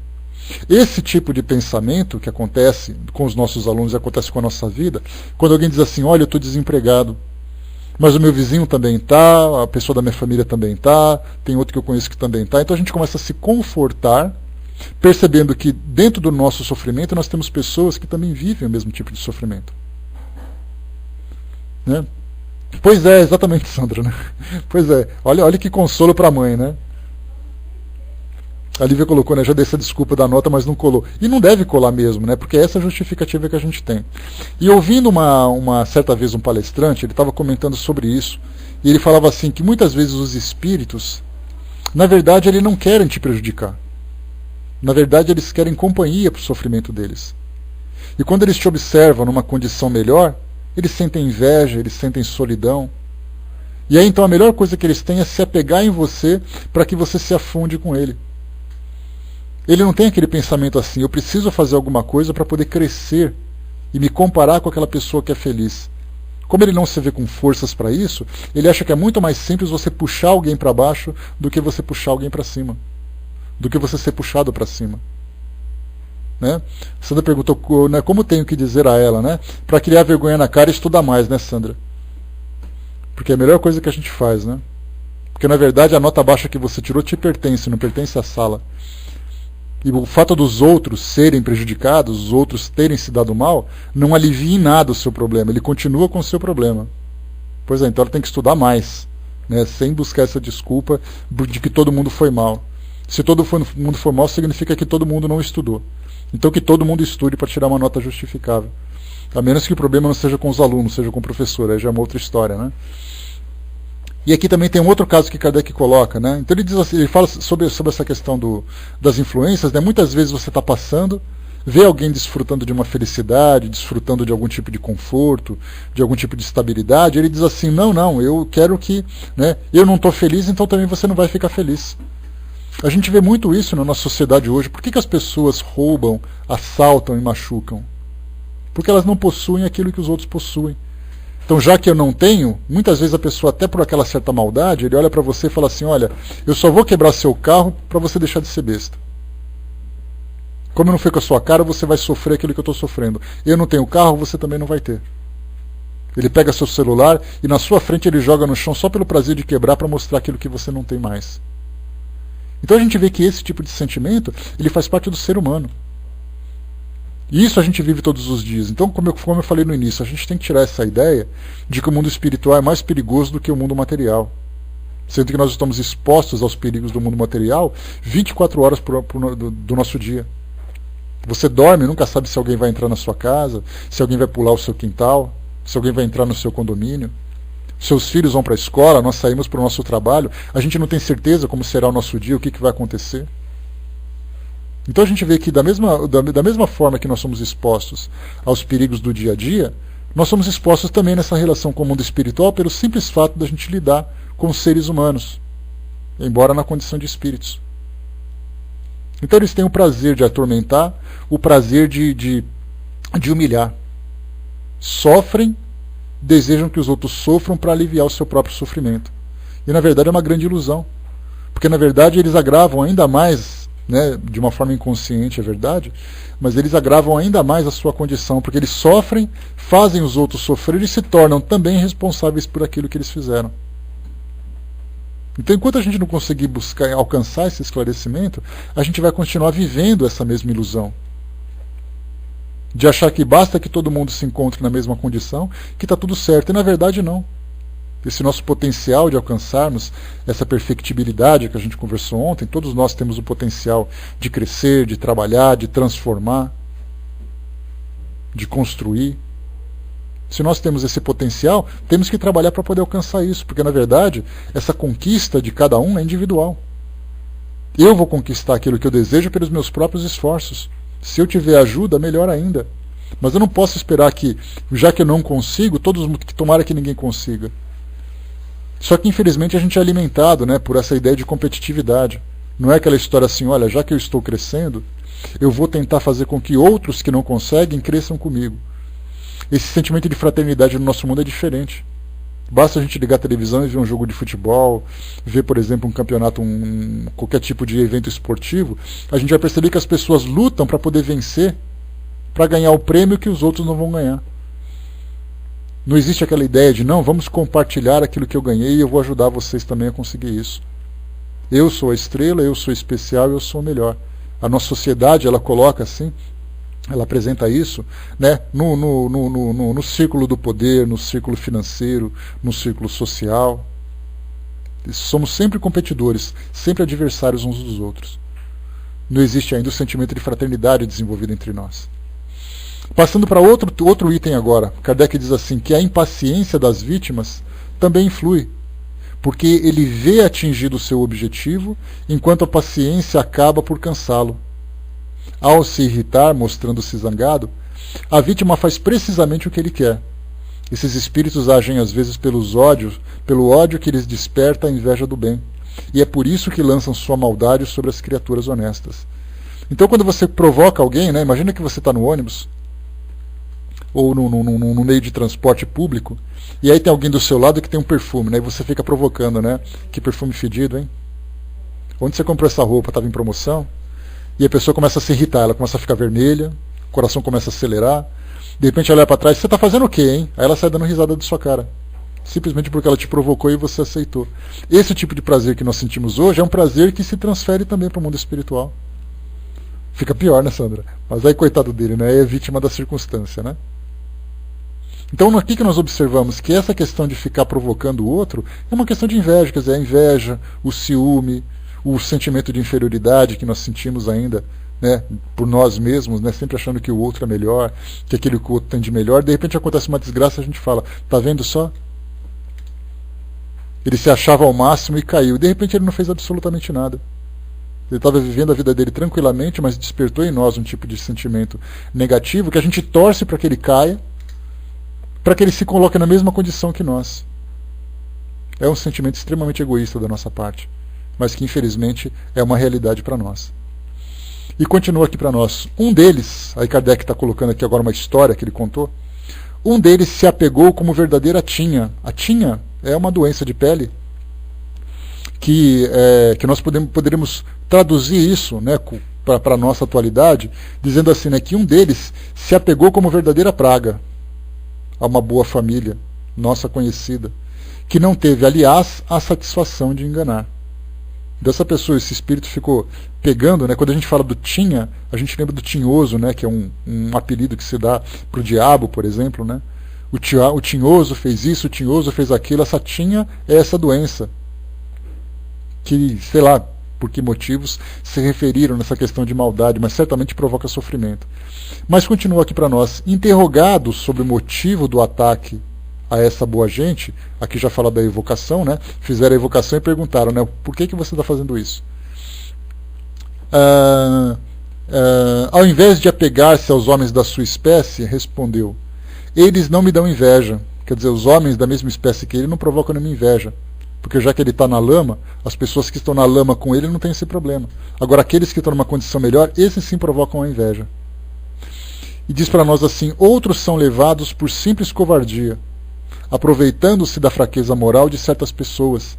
Esse tipo de pensamento que acontece com os nossos alunos e acontece com a nossa vida, quando alguém diz assim, olha, eu estou desempregado, mas o meu vizinho também está, a pessoa da minha família também está, tem outro que eu conheço que também está, então a gente começa a se confortar, percebendo que dentro do nosso sofrimento nós temos pessoas que também vivem o mesmo tipo de sofrimento. Né? Pois é, exatamente, Sandra. Né? Pois é, olha que consolo para a mãe, né? A Lívia colocou, né? Já dei essa desculpa da nota, mas não colou. E não deve colar mesmo, né? Porque é essa justificativa que a gente tem. E ouvindo uma certa vez um palestrante, ele estava comentando sobre isso, e ele falava assim, que muitas vezes os espíritos, na verdade, eles não querem te prejudicar. Na verdade, eles querem companhia para o sofrimento deles. E quando eles te observam numa condição melhor, eles sentem inveja, eles sentem solidão. E aí então a melhor coisa que eles têm é se apegar em você para que você se afunde com ele. Ele não tem aquele pensamento assim, eu preciso fazer alguma coisa para poder crescer e me comparar com aquela pessoa que é feliz. Como ele não se vê com forças para isso, ele acha que é muito mais simples você puxar alguém para baixo do que você puxar alguém para cima, do que você ser puxado para cima. Né? Sandra perguntou, né, como tenho que dizer a ela, né? Para criar vergonha na cara e estudar mais, né, Sandra? Porque é a melhor coisa que a gente faz, né? Porque na verdade a nota baixa que você tirou te pertence, não pertence à sala. E o fato dos outros serem prejudicados, os outros terem se dado mal, não alivia em nada o seu problema, ele continua com o seu problema. Pois é, então ela tem que estudar mais, né, sem buscar essa desculpa de que todo mundo foi mal. Se todo mundo foi mal, significa que todo mundo não estudou. Então que todo mundo estude para tirar uma nota justificável. A menos que o problema não seja com os alunos, seja com o professor, aí já é uma outra história, né? E aqui também tem um outro caso que Kardec coloca, né? Então ele diz assim, ele fala sobre essa questão das influências, né? Muitas vezes você está passando, vê alguém desfrutando de uma felicidade, desfrutando de algum tipo de conforto, de algum tipo de estabilidade, ele diz assim, não, eu quero que, né, eu não estou feliz, então também você não vai ficar feliz. A gente vê muito isso na nossa sociedade hoje. Por que as pessoas roubam, assaltam e machucam? Porque elas não possuem aquilo que os outros possuem. Então, já que eu não tenho, muitas vezes a pessoa, até por aquela certa maldade, ele olha para você e fala assim, olha, eu só vou quebrar seu carro para você deixar de ser besta. Como eu não fui com a sua cara, você vai sofrer aquilo que eu estou sofrendo. Eu não tenho carro, você também não vai ter. Ele pega seu celular e na sua frente ele joga no chão só pelo prazer de quebrar para mostrar aquilo que você não tem mais. Então a gente vê que esse tipo de sentimento, ele faz parte do ser humano. E isso a gente vive todos os dias. Então, como eu falei no início, a gente tem que tirar essa ideia de que o mundo espiritual é mais perigoso do que o mundo material. Sendo que nós estamos expostos aos perigos do mundo material 24 horas do nosso dia. Você dorme, nunca sabe se alguém vai entrar na sua casa, se alguém vai pular o seu quintal, se alguém vai entrar no seu condomínio. Seus filhos vão para a escola, nós saímos para o nosso trabalho, a gente não tem certeza como será o nosso dia, o que vai acontecer. Então a gente vê que da mesma forma que nós somos expostos aos perigos do dia a dia, nós somos expostos também nessa relação com o mundo espiritual pelo simples fato da gente lidar com os seres humanos, embora na condição de espíritos. Então eles têm o prazer de atormentar, o prazer de humilhar. Sofrem, desejam que os outros sofram para aliviar o seu próprio sofrimento. E na verdade é uma grande ilusão. Porque na verdade eles agravam ainda mais, né, de uma forma inconsciente, é verdade, mas eles agravam ainda mais a sua condição, porque eles sofrem, fazem os outros sofrer e se tornam também responsáveis por aquilo que eles fizeram. Então, enquanto a gente não conseguir buscar alcançar esse esclarecimento, a gente vai continuar vivendo essa mesma ilusão. De achar que basta que todo mundo se encontre na mesma condição, que está tudo certo. E na verdade não. Esse nosso potencial de alcançarmos essa perfectibilidade que a gente conversou ontem, todos nós temos o potencial de crescer, de trabalhar, de transformar, de construir. Se nós temos esse potencial, temos que trabalhar para poder alcançar isso, porque na verdade essa conquista de cada um é individual. Eu vou conquistar aquilo que eu desejo pelos meus próprios esforços. Se eu tiver ajuda, melhor ainda. Mas eu não posso esperar que, já que eu não consigo, tomara que ninguém consiga. Só que infelizmente a gente é alimentado, né, por essa ideia de competitividade. Não é aquela história assim, olha, já que eu estou crescendo, eu vou tentar fazer com que outros que não conseguem cresçam comigo. Esse sentimento de fraternidade no nosso mundo é diferente. Basta a gente ligar a televisão e ver um jogo de futebol, ver, por exemplo, um campeonato, qualquer tipo de evento esportivo, a gente vai perceber que as pessoas lutam para poder vencer, para ganhar o prêmio que os outros não vão ganhar. Não existe aquela ideia de, não, vamos compartilhar aquilo que eu ganhei e eu vou ajudar vocês também a conseguir isso. Eu sou a estrela, eu sou especial, eu sou o melhor. A nossa sociedade, ela coloca assim, ela apresenta isso, né, no círculo do poder, no círculo financeiro, no círculo social. Somos sempre competidores, sempre adversários uns dos outros. Não existe ainda o sentimento de fraternidade desenvolvido entre nós. Passando para outro item agora, Kardec diz assim, que a impaciência das vítimas também influi, porque ele vê atingido o seu objetivo, enquanto a paciência acaba por cansá-lo. Ao se irritar, mostrando-se zangado, a vítima faz precisamente o que ele quer. Esses espíritos agem às vezes pelo ódio que lhes desperta a inveja do bem. E é por isso que lançam sua maldade sobre as criaturas honestas. Então quando você provoca alguém, né, imagina que você está no ônibus, ou no meio de transporte público, e aí tem alguém do seu lado que tem um perfume, né? E você fica provocando, né? Que perfume fedido, hein? Onde você comprou essa roupa? Estava em promoção? E a pessoa começa a se irritar, ela começa a ficar vermelha, o coração começa a acelerar, de repente ela olha para trás, você está fazendo o quê, hein? Aí ela sai dando risada da sua cara. Simplesmente porque ela te provocou e você aceitou. Esse tipo de prazer que nós sentimos hoje é um prazer que se transfere também para o mundo espiritual. Fica pior, né, Sandra? Mas aí, coitado dele, né? É vítima da circunstância, né? Então, aqui que nós observamos que essa questão de ficar provocando o outro é uma questão de inveja, quer dizer, a inveja, o ciúme, o sentimento de inferioridade que nós sentimos ainda, né, por nós mesmos, né, sempre achando que o outro é melhor, que aquilo que o outro tem de melhor. De repente acontece uma desgraça, a gente fala, tá vendo só? Ele se achava ao máximo e caiu. De repente ele não fez absolutamente nada. Ele estava vivendo a vida dele tranquilamente, mas despertou em nós um tipo de sentimento negativo que a gente torce para que ele caia, para que ele se coloque na mesma condição que nós. É um sentimento extremamente egoísta da nossa parte, mas que infelizmente é uma realidade para nós. E continua aqui para nós. Um deles, aí Kardec está colocando aqui agora uma história que ele contou, um deles se apegou como verdadeira tinha. A tinha é uma doença de pele que nós poderíamos traduzir isso, né, para a nossa atualidade, dizendo assim, né, que um deles se apegou como verdadeira praga a uma boa família, nossa conhecida, que não teve, aliás, a satisfação de enganar. Dessa pessoa, esse espírito ficou pegando, né, quando a gente fala do tinha, a gente lembra do tinhoso, né, que é um apelido que se dá para o diabo, por exemplo, né? O tinhoso fez isso, o tinhoso fez aquilo. Essa tinha é essa doença que, sei lá por que motivos se referiram nessa questão de maldade, mas certamente provoca sofrimento. Mas continua aqui para nós. Interrogados sobre o motivo do ataque a essa boa gente, aqui já fala da evocação, né? Fizeram a evocação e perguntaram, né, por que você está fazendo isso? Ao invés de apegar-se aos homens da sua espécie, respondeu, eles não me dão inveja. Quer dizer, os homens da mesma espécie que ele não provocam nenhuma inveja. Porque já que ele está na lama, as pessoas que estão na lama com ele não têm esse problema. Agora, aqueles que estão numa condição melhor, esses sim provocam a inveja. E diz para nós assim, outros são levados por simples covardia, aproveitando-se da fraqueza moral de certas pessoas,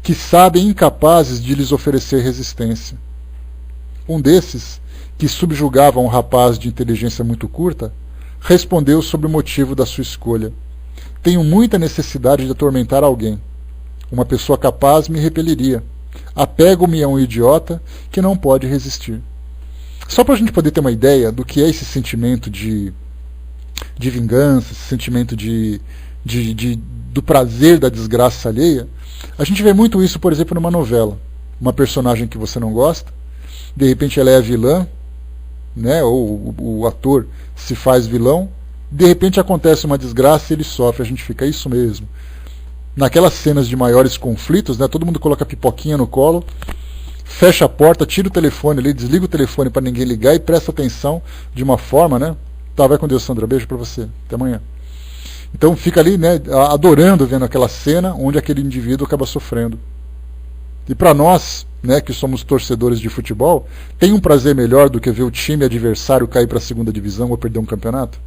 que sabem incapazes de lhes oferecer resistência. Um desses, que subjugava um rapaz de inteligência muito curta, respondeu sobre o motivo da sua escolha. Tenho muita necessidade de atormentar alguém. Uma pessoa capaz me repeliria. Apego-me a um idiota que não pode resistir. Só para a gente poder ter uma ideia do que é esse sentimento de vingança, esse sentimento do prazer da desgraça alheia, a gente vê muito isso, por exemplo, numa novela. Uma personagem que você não gosta, de repente ela é a vilã, né, ou o ator se faz vilão, de repente acontece uma desgraça e ele sofre, a gente fica, isso mesmo. Naquelas cenas de maiores conflitos, né, todo mundo coloca a pipoquinha no colo, fecha a porta, tira o telefone ali, desliga o telefone para ninguém ligar e presta atenção de uma forma, né? Tá, vai com Deus, Sandra, beijo para você, até amanhã. Então fica ali, né, adorando vendo aquela cena onde aquele indivíduo acaba sofrendo. E para nós, né, que somos torcedores de futebol, tem um prazer melhor do que ver o time adversário cair para a segunda divisão ou perder um campeonato?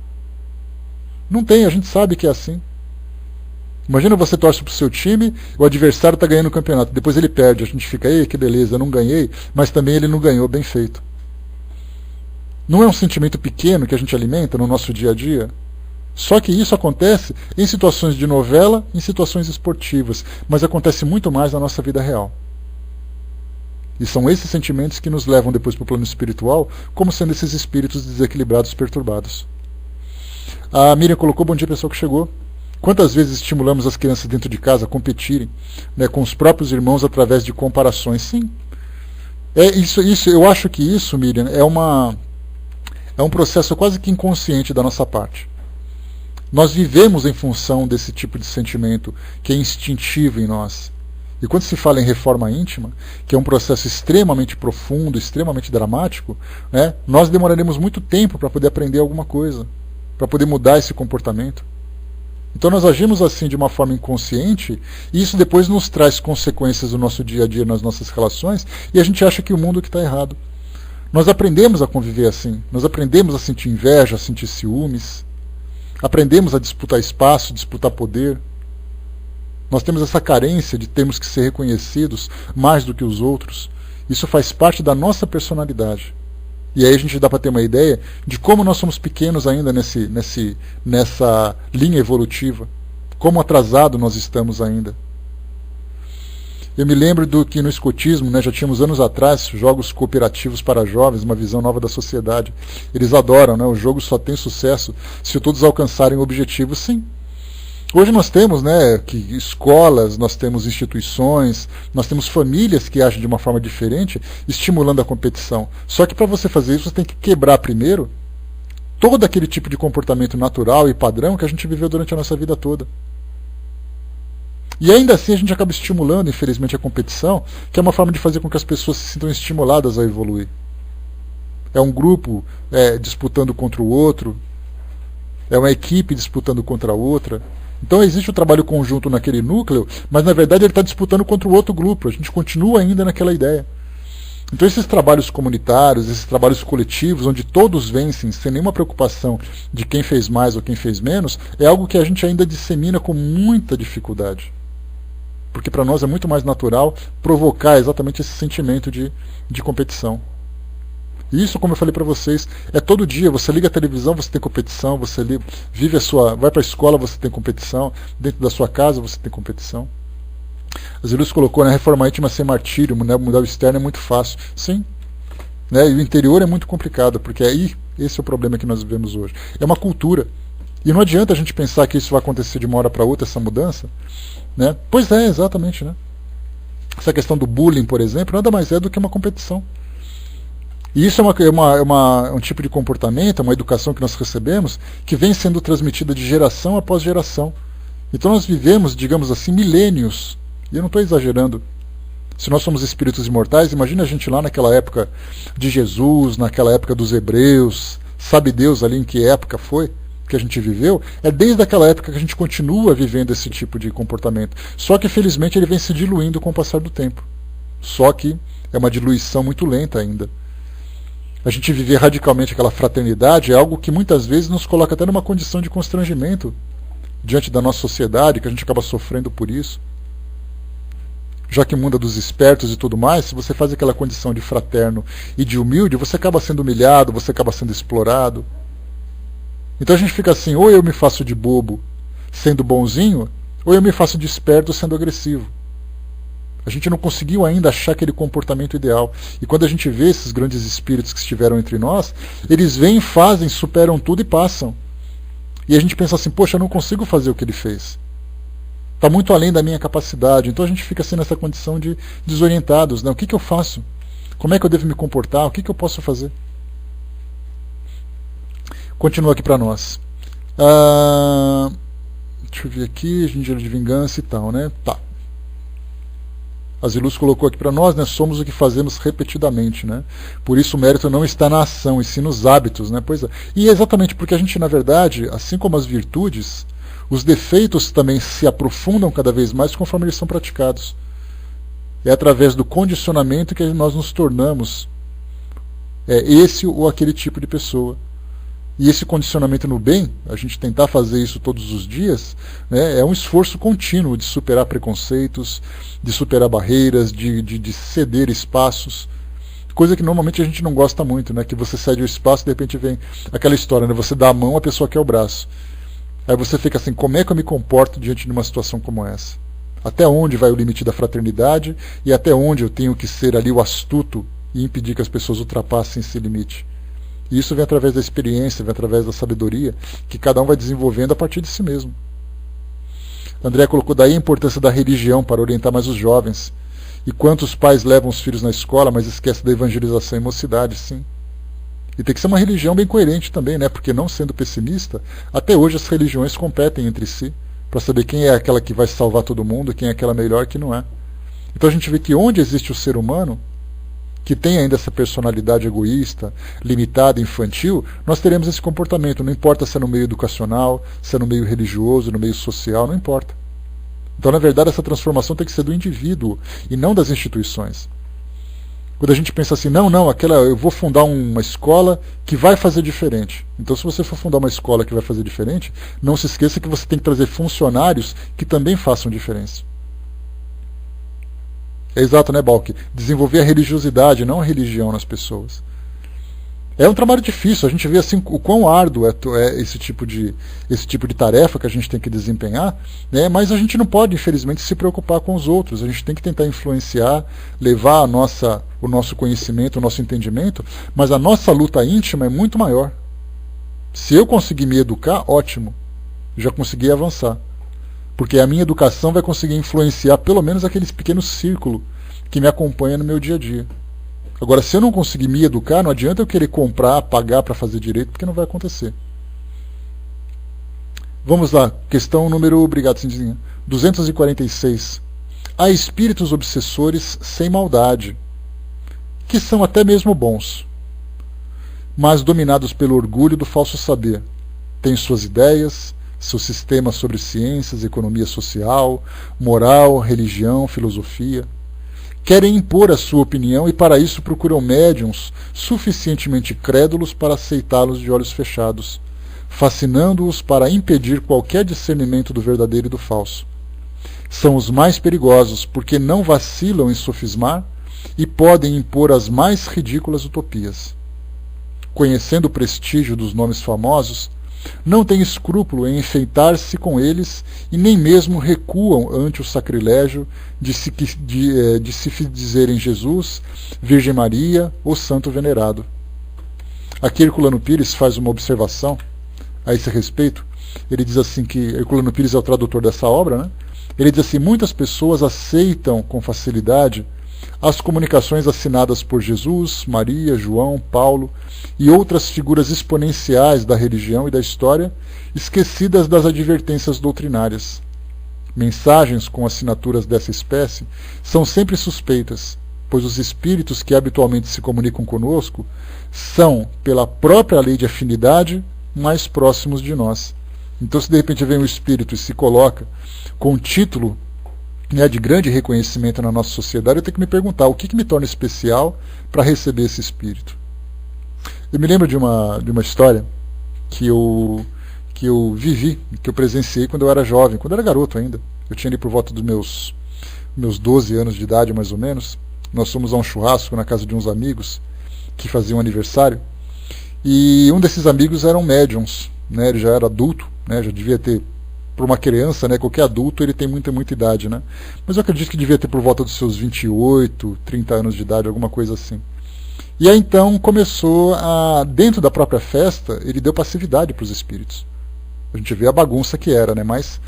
Não tem, a gente sabe que é assim. Imagina você torce para o seu time, o adversário está ganhando o campeonato, depois ele perde, a gente fica, ei, que beleza, eu não ganhei, mas também ele não ganhou, bem feito. Não é um sentimento pequeno que a gente alimenta no nosso dia a dia? Só que isso acontece em situações de novela, em situações esportivas, mas acontece muito mais na nossa vida real. E são esses sentimentos que nos levam depois para o plano espiritual, como sendo esses espíritos desequilibrados, perturbados. A Miriam colocou, bom dia pessoal que chegou. Quantas vezes estimulamos as crianças dentro de casa a competirem, né, com os próprios irmãos através de comparações? Sim. Eu acho que isso, Miriam, é um processo quase que inconsciente da nossa parte. Nós vivemos em função desse tipo de sentimento que é instintivo em nós. E quando se fala em reforma íntima, que é um processo extremamente profundo, extremamente dramático, né, nós demoraremos muito tempo para poder aprender alguma coisa, para poder mudar esse comportamento. Então nós agimos assim de uma forma inconsciente, e isso depois nos traz consequências no nosso dia a dia, nas nossas relações, e a gente acha que o mundo que está errado. Nós aprendemos a conviver assim, nós aprendemos a sentir inveja, a sentir ciúmes, Aprendemos a disputar espaço, disputar poder. Nós temos essa carência de termos que ser reconhecidos mais do que os outros. Isso faz parte da nossa personalidade. E aí a gente dá para ter uma ideia de como nós somos pequenos ainda nessa linha evolutiva. Como atrasado nós estamos ainda. Eu me lembro do que no escotismo, já tínhamos anos atrás, jogos cooperativos para jovens, uma visão nova da sociedade. Eles adoram, o jogo só tem sucesso se todos alcançarem o objetivo, sim. Hoje nós temos escolas, nós temos instituições, nós temos famílias que agem de uma forma diferente, estimulando a competição. Só que para você fazer isso, você tem que quebrar primeiro todo aquele tipo de comportamento natural e padrão que a gente viveu durante a nossa vida toda. E ainda assim a gente acaba estimulando, infelizmente, a competição, que é uma forma de fazer com que as pessoas se sintam estimuladas a evoluir. É um grupo disputando contra o outro, é uma equipe disputando contra a outra. Então existe o trabalho conjunto naquele núcleo, mas na verdade ele está disputando contra o outro grupo. A gente continua ainda naquela ideia. Então esses trabalhos comunitários, esses trabalhos coletivos, onde todos vencem sem nenhuma preocupação de quem fez mais ou quem fez menos, é algo que a gente ainda dissemina com muita dificuldade. Porque para nós é muito mais natural provocar exatamente esse sentimento de competição. E isso, como eu falei para vocês, é todo dia. Você liga a televisão, você tem competição, você vai para a escola, você tem competição, dentro da sua casa você tem competição. A Zilus colocou, reformar íntima sem martírio, mudar o externo é muito fácil. Sim. E o interior é muito complicado, porque esse é o problema que nós vivemos hoje. É uma cultura. E não adianta a gente pensar que isso vai acontecer de uma hora para outra, essa mudança. Pois é, exatamente. Essa questão do bullying, por exemplo, nada mais é do que uma competição. E isso é um tipo de comportamento, uma educação que nós recebemos, que vem sendo transmitida de geração após geração. Então nós vivemos, digamos assim, milênios. E eu não estou exagerando. Se nós somos espíritos imortais, imagina a gente lá naquela época de Jesus, naquela época dos hebreus, sabe Deus ali em que época foi que a gente viveu. É desde aquela época que a gente continua vivendo esse tipo de comportamento. Só que felizmente ele vem se diluindo com o passar do tempo. Só que é uma diluição muito lenta ainda. A gente viver radicalmente aquela fraternidade é algo que muitas vezes nos coloca até numa condição de constrangimento diante da nossa sociedade, que a gente acaba sofrendo por isso. Já que o mundo é dos espertos e tudo mais, se você faz aquela condição de fraterno e de humilde, você acaba sendo humilhado, você acaba sendo explorado. Então a gente fica assim, ou eu me faço de bobo sendo bonzinho, ou eu me faço de esperto sendo agressivo. A gente não conseguiu ainda achar aquele comportamento ideal. E quando a gente vê esses grandes espíritos que estiveram entre nós, eles vêm, fazem, superam tudo e passam. E a gente pensa assim, poxa, eu não consigo fazer o que ele fez. Está muito além da minha capacidade. Então a gente fica assim nessa condição de desorientados. O que eu faço? Como é que eu devo me comportar? O que eu posso fazer? Continua aqui para nós. Deixa eu ver aqui, gênero de vingança e tal, Tá. A Zilus colocou aqui para nós, somos o que fazemos repetidamente, Por isso o mérito não está na ação, e sim nos hábitos, Pois é. E é exatamente porque a gente, na verdade, assim como as virtudes, os defeitos também se aprofundam cada vez mais conforme eles são praticados. É através do condicionamento que nós nos tornamos esse ou aquele tipo de pessoa. E esse condicionamento no bem, a gente tentar fazer isso todos os dias, é um esforço contínuo de superar preconceitos, de superar barreiras, de ceder espaços. Coisa que normalmente a gente não gosta muito, que você cede o espaço e de repente vem aquela história, você dá a mão, a pessoa quer o braço. Aí você fica assim, como é que eu me comporto diante de uma situação como essa? Até onde vai o limite da fraternidade e até onde eu tenho que ser ali o astuto e impedir que as pessoas ultrapassem esse limite? E isso vem através da experiência, vem através da sabedoria, que cada um vai desenvolvendo a partir de si mesmo. André colocou daí a importância da religião para orientar mais os jovens. E quantos pais levam os filhos na escola, mas esquecem da evangelização e mocidade, sim. E tem que ser uma religião bem coerente também, porque não sendo pessimista, até hoje as religiões competem entre si, para saber quem é aquela que vai salvar todo mundo, quem é aquela melhor que não é. Então a gente vê que onde existe o ser humano, que tem ainda essa personalidade egoísta, limitada, infantil, nós teremos esse comportamento. Não importa se é no meio educacional, se é no meio religioso, no meio social, não importa. Então, na verdade, essa transformação tem que ser do indivíduo e não das instituições. Quando a gente pensa assim, não, eu vou fundar uma escola que vai fazer diferente. Então, se você for fundar uma escola que vai fazer diferente, não se esqueça que você tem que trazer funcionários que também façam diferença. É exato, né, Balk? Desenvolver a religiosidade, não a religião nas pessoas. É um trabalho difícil, a gente vê assim o quão árduo é esse tipo de tarefa que a gente tem que desempenhar, né? Mas a gente não pode, infelizmente, se preocupar com os outros. A gente tem que tentar influenciar, levar o nosso conhecimento, o nosso entendimento, mas a nossa luta íntima é muito maior. Se eu conseguir me educar, ótimo, já consegui avançar. Porque a minha educação vai conseguir influenciar pelo menos aquele pequeno círculo que me acompanha no meu dia a dia. Agora, se eu não conseguir me educar, não adianta eu querer comprar, pagar para fazer direito, porque não vai acontecer. Vamos lá, questão número, obrigado, Cindizinha, 246. Há espíritos obsessores sem maldade, que são até mesmo bons, mas dominados pelo orgulho do falso saber. Têm suas ideias, seu sistema sobre ciências, economia social, moral, religião, filosofia. Querem impor a sua opinião e para isso procuram médiuns suficientemente crédulos para aceitá-los de olhos fechados, fascinando-os para impedir qualquer discernimento do verdadeiro e do falso. São os mais perigosos porque não vacilam em sofismar e podem impor as mais ridículas utopias. Conhecendo o prestígio dos nomes famosos, não têm escrúpulo em enfeitar-se com eles e nem mesmo recuam ante o sacrilégio de se dizerem Jesus, Virgem Maria ou Santo Venerado. Aqui Herculano Pires faz uma observação a esse respeito. Ele diz assim que Herculano Pires é o tradutor dessa obra, né? Ele diz assim: muitas pessoas aceitam com facilidade as comunicações assinadas por Jesus, Maria, João, Paulo e outras figuras exponenciais da religião e da história, esquecidas das advertências doutrinárias. Mensagens com assinaturas dessa espécie são sempre suspeitas, pois os espíritos que habitualmente se comunicam conosco são, pela própria lei de afinidade, mais próximos de nós. Então, se de repente vem um espírito e se coloca com um título de grande reconhecimento na nossa sociedade, eu tenho que me perguntar o que me torna especial para receber esse espírito. Eu me lembro de uma história que eu vivi, que eu presenciei quando eu era jovem, quando eu era garoto ainda. Eu tinha ali por volta dos meus 12 anos de idade, mais ou menos. Nós fomos a um churrasco na casa de uns amigos que faziam aniversário, e um desses amigos eram médiums, né? Ele já era adulto, né? Já devia ter, para uma criança, né, qualquer adulto, ele tem muita idade, né? Mas eu acredito que devia ter por volta dos seus 28, 30 anos de idade, alguma coisa assim. E aí então começou dentro da própria festa, ele deu passividade para os espíritos. A gente vê a bagunça que era, né? Mas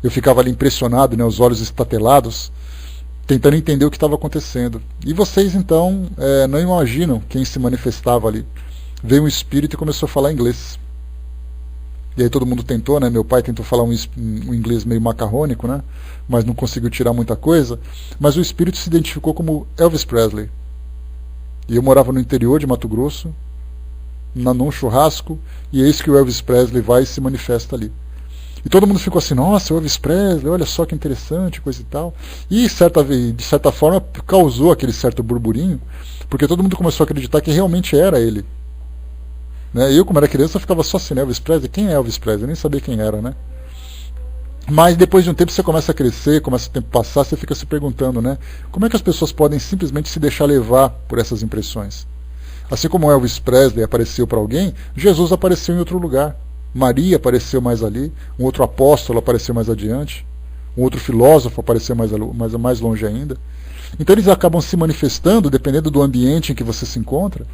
eu ficava ali impressionado, né, os olhos estatelados, tentando entender o que estava acontecendo. E vocês então não imaginam quem se manifestava ali. Veio um espírito e começou a falar inglês. E aí todo mundo tentou, né? Meu pai tentou falar um inglês meio macarrônico, né? Mas não conseguiu tirar muita coisa. Mas o espírito se identificou como Elvis Presley. E eu morava no interior de Mato Grosso, num churrasco, e eis que o Elvis Presley vai e se manifesta ali. E todo mundo ficou assim: nossa, o Elvis Presley, olha só que interessante, coisa e tal. E de certa forma causou aquele certo burburinho, porque todo mundo começou a acreditar que realmente era ele. Eu, como era criança, ficava só assim, né? Elvis Presley? Quem é Elvis Presley? Eu nem sabia quem era, né? Mas depois de um tempo você começa a crescer, começa o tempo a passar, você fica se perguntando, né? Como é que as pessoas podem simplesmente se deixar levar por essas impressões? Assim como Elvis Presley apareceu para alguém, Jesus apareceu em outro lugar. Maria apareceu mais ali, um outro apóstolo apareceu mais adiante, um outro filósofo apareceu mais longe ainda. Então eles acabam se manifestando, dependendo do ambiente em que você se encontra,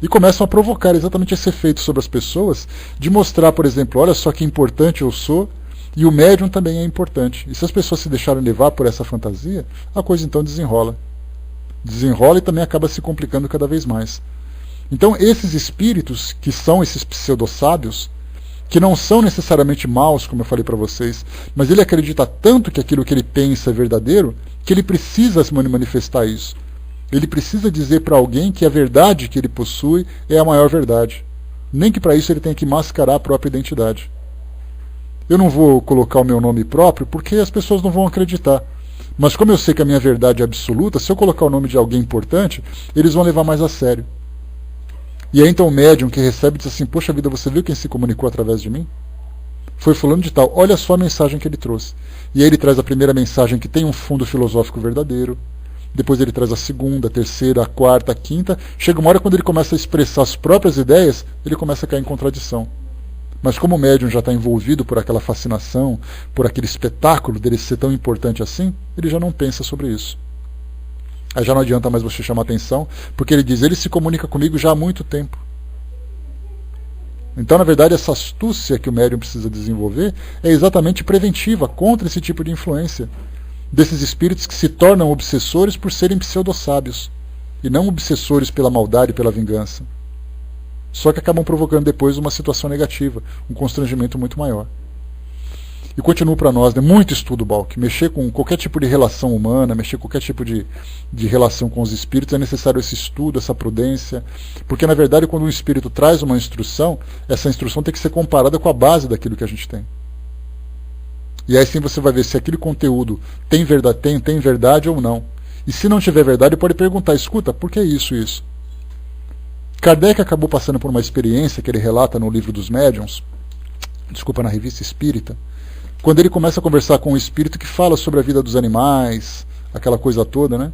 e começam a provocar exatamente esse efeito sobre as pessoas, de mostrar, por exemplo, olha só que importante eu sou, e o médium também é importante. E se as pessoas se deixarem levar por essa fantasia, a coisa então desenrola. Desenrola e também acaba se complicando cada vez mais. Então esses espíritos, que são esses pseudo-sábios, que não são necessariamente maus, como eu falei para vocês, mas ele acredita tanto que aquilo que ele pensa é verdadeiro, que ele precisa manifestar isso. Ele precisa dizer para alguém que a verdade que ele possui é a maior verdade. Nem que para isso ele tenha que mascarar a própria identidade. Eu não vou colocar o meu nome próprio porque as pessoas não vão acreditar. Mas como eu sei que a minha verdade é absoluta, se eu colocar o nome de alguém importante, eles vão levar mais a sério. E aí então o médium que recebe diz assim, poxa vida, você viu quem se comunicou através de mim? Foi fulano de tal, olha só a mensagem que ele trouxe. E aí ele traz a primeira mensagem que tem um fundo filosófico verdadeiro, depois ele traz a segunda, a terceira, a quarta, a quinta. Chega uma hora quando ele começa a expressar as próprias ideias, ele começa a cair em contradição. Mas como o médium já está envolvido por aquela fascinação, por aquele espetáculo dele ser tão importante assim, ele já não pensa sobre isso. Aí já não adianta mais você chamar atenção, porque ele diz, ele se comunica comigo já há muito tempo. Então, na verdade, essa astúcia que o médium precisa desenvolver é exatamente preventiva contra esse tipo de influência desses espíritos que se tornam obsessores por serem pseudo-sábios e não obsessores pela maldade e pela vingança. Só que acabam provocando depois uma situação negativa, um constrangimento muito maior. E continua para nós, né, muito estudo, Balk. Mexer com qualquer tipo de relação humana, mexer com qualquer tipo de relação com os espíritos, é necessário esse estudo, essa prudência. Porque, na verdade, quando um espírito traz uma instrução, essa instrução tem que ser comparada com a base daquilo que a gente tem. E aí sim você vai ver se aquele conteúdo tem verdade ou não. E se não tiver verdade, pode perguntar, escuta, por que isso? Kardec acabou passando por uma experiência que ele relata no Livro dos Médiuns, na Revista Espírita, quando ele começa a conversar com um espírito que fala sobre a vida dos animais, aquela coisa toda, né?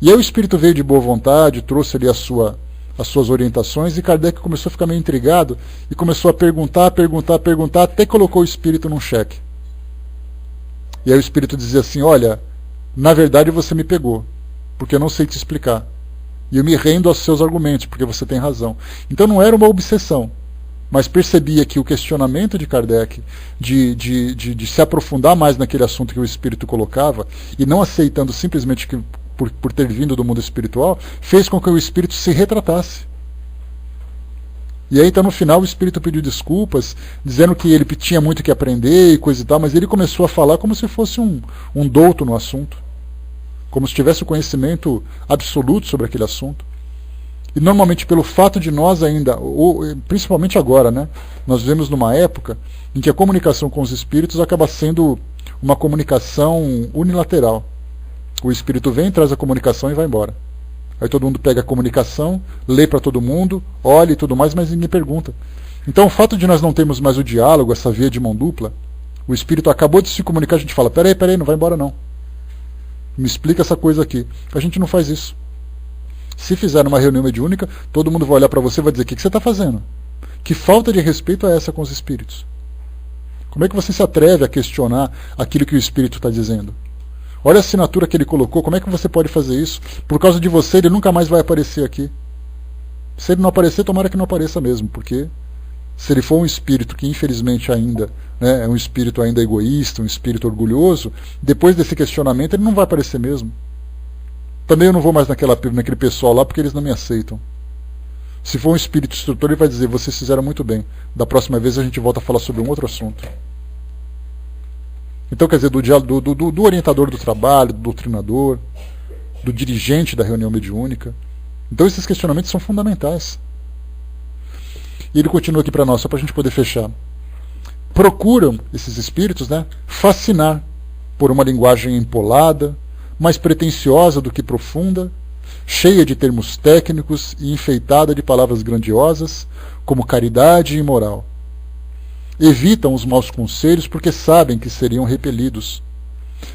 E aí o espírito veio de boa vontade, trouxe ali as suas orientações, e Kardec começou a ficar meio intrigado e começou a perguntar, até colocou o espírito num xeque. E aí o espírito dizia assim, olha, na verdade você me pegou, porque eu não sei te explicar. E eu me rendo aos seus argumentos, porque você tem razão. Então não era uma obsessão, mas percebia que o questionamento de Kardec, de se aprofundar mais naquele assunto que o espírito colocava, e não aceitando simplesmente que por ter vindo do mundo espiritual, fez com que o espírito se retratasse. E aí então no final o espírito pediu desculpas, dizendo que ele tinha muito que aprender e coisa e tal, mas ele começou a falar como se fosse um douto no assunto, como se tivesse o conhecimento absoluto sobre aquele assunto. E normalmente pelo fato de nós ainda, principalmente agora, né, nós vivemos numa época em que a comunicação com os espíritos acaba sendo uma comunicação unilateral. O espírito vem, traz a comunicação e vai embora. Aí todo mundo pega a comunicação, lê para todo mundo, olha e tudo mais, mas ninguém pergunta. Então o fato de nós não termos mais o diálogo, essa via de mão dupla, o espírito acabou de se comunicar, a gente fala, peraí, não vai embora não. Me explica essa coisa aqui. A gente não faz isso. Se fizer uma reunião mediúnica, todo mundo vai olhar para você e vai dizer, o que você está fazendo? Que falta de respeito é essa com os espíritos? Como é que você se atreve a questionar aquilo que o espírito está dizendo? Olha a assinatura que ele colocou, como é que você pode fazer isso? Por causa de você, ele nunca mais vai aparecer aqui. Se ele não aparecer, tomara que não apareça mesmo, porque se ele for um espírito que infelizmente ainda é um espírito ainda egoísta, um espírito orgulhoso, depois desse questionamento ele não vai aparecer mesmo. Também eu não vou mais naquele pessoal lá porque eles não me aceitam. Se for um espírito instrutor, ele vai dizer, vocês fizeram muito bem, da próxima vez a gente volta a falar sobre um outro assunto. Então, quer dizer, do orientador do trabalho, do doutrinador, do dirigente da reunião mediúnica. Então esses questionamentos são fundamentais. E ele continua aqui para nós, só para a gente poder fechar. Procuram, esses espíritos, né, fascinar por uma linguagem empolada, mais pretensiosa do que profunda, cheia de termos técnicos e enfeitada de palavras grandiosas, como caridade e moral. Evitam os maus conselhos porque sabem que seriam repelidos,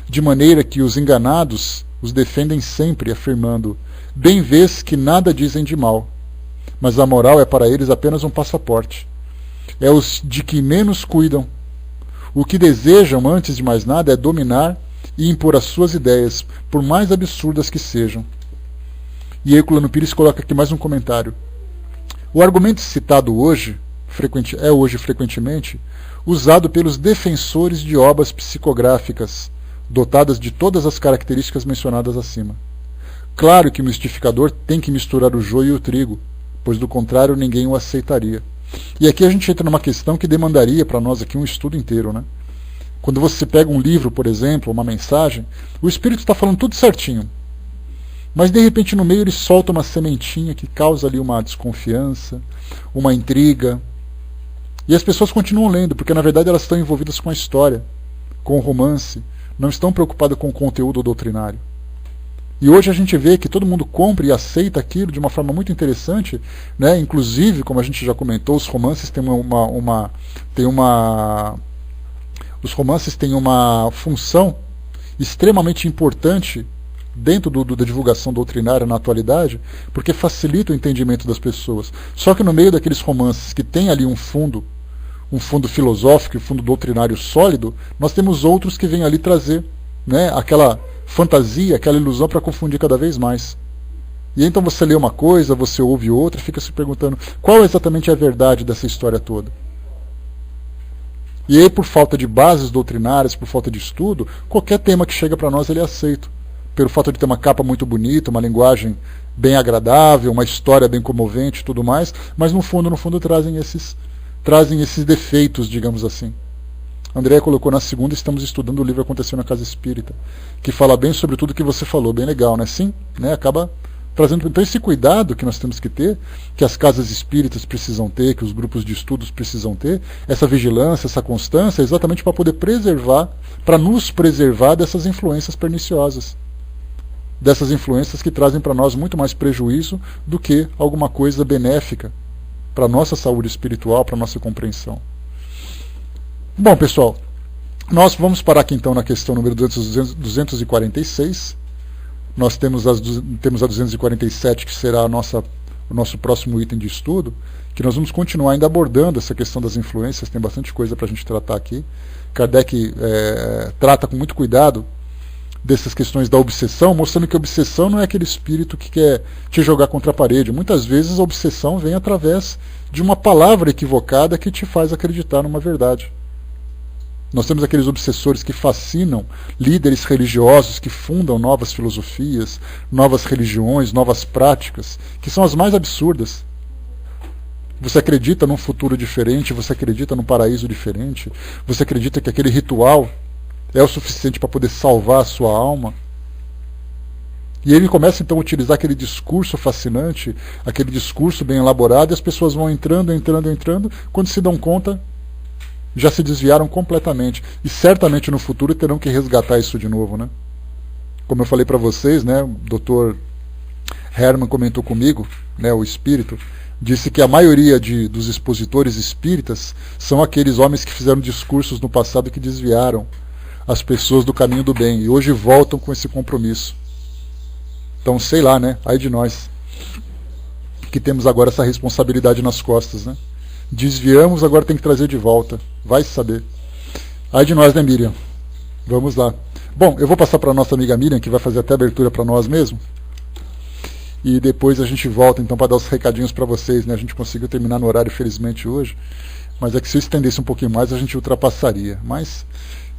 de maneira que os enganados os defendem sempre, afirmando, bem vês que nada dizem de mal, mas a moral é para eles apenas um passaporte. É os de que menos cuidam. O que desejam, antes de mais nada, é dominar e impor as suas ideias, por mais absurdas que sejam. E Herculano Pires coloca aqui mais um comentário. O argumento citado hoje frequentemente usado pelos defensores de obras psicográficas, dotadas de todas as características mencionadas acima. Claro que o mistificador tem que misturar o joio e o trigo, pois do contrário ninguém o aceitaria. E aqui a gente entra numa questão que demandaria para nós aqui um estudo inteiro, né? Quando você pega um livro, por exemplo, uma mensagem, o espírito está falando tudo certinho, mas de repente no meio ele solta uma sementinha que causa ali uma desconfiança, uma intriga. E as pessoas continuam lendo, porque na verdade elas estão envolvidas com a história, com o romance, não estão preocupados com o conteúdo doutrinário. E hoje a gente vê que todo mundo compra e aceita aquilo de uma forma muito interessante, né? Inclusive, como a gente já comentou, os romances têm os romances têm uma função extremamente importante dentro da divulgação doutrinária na atualidade, porque facilita o entendimento das pessoas. Só que no meio daqueles romances que tem ali um fundo filosófico, um fundo doutrinário sólido, nós temos outros que vêm ali trazer, né, aquela fantasia, aquela ilusão para confundir cada vez mais. E então você lê uma coisa, você ouve outra, fica se perguntando qual exatamente é a verdade dessa história toda. E aí, por falta de bases doutrinárias, por falta de estudo, qualquer tema que chega para nós ele é aceito. Pelo fato de ter uma capa muito bonita, uma linguagem bem agradável, uma história bem comovente e tudo mais, mas no fundo trazem esses defeitos, digamos assim. André colocou na segunda, estamos estudando o livro Aconteceu na Casa Espírita, que fala bem sobre tudo que você falou, bem legal, né? Sim, né? Acaba trazendo então esse cuidado que nós temos que ter, que as casas espíritas precisam ter, que os grupos de estudos precisam ter, essa vigilância, essa constância, exatamente para poder preservar, para nos preservar dessas influências perniciosas, dessas influências que trazem para nós muito mais prejuízo do que alguma coisa benéfica para a nossa saúde espiritual, para a nossa compreensão. Bom, pessoal, nós vamos parar aqui então na questão número 246. Nós temos a 247, que será o nosso próximo item de estudo, que nós vamos continuar ainda abordando essa questão das influências, tem bastante coisa para a gente tratar aqui. Kardec trata com muito cuidado dessas questões da obsessão, mostrando que a obsessão não é aquele espírito que quer te jogar contra a parede. Muitas vezes a obsessão vem através de uma palavra equivocada que te faz acreditar numa verdade. Nós temos aqueles obsessores que fascinam líderes religiosos que fundam novas filosofias, novas religiões, novas práticas, que são as mais absurdas. Você acredita num futuro diferente, você acredita num paraíso diferente, você acredita que aquele ritual é o suficiente para poder salvar a sua alma. E ele começa então a utilizar aquele discurso fascinante, aquele discurso bem elaborado, e as pessoas vão entrando, quando se dão conta, já se desviaram completamente. E certamente no futuro terão que resgatar isso de novo, né? Como eu falei para vocês, né, o Dr. Herman comentou comigo, né, o espírito, disse que a maioria dos expositores espíritas são aqueles homens que fizeram discursos no passado que desviaram as pessoas do caminho do bem e hoje voltam com esse compromisso. Então, sei lá, né? Ai de nós, que temos agora essa responsabilidade nas costas, né? Desviamos, agora tem que trazer de volta. Vai saber. Ai de nós, né, Miriam? Vamos lá. Bom, eu vou passar para a nossa amiga Miriam, que vai fazer até a abertura para nós mesmo. E depois a gente volta, então, para dar os recadinhos para vocês, né? A gente conseguiu terminar no horário, felizmente, hoje. Mas é que se eu estendesse um pouquinho mais, a gente ultrapassaria. Mas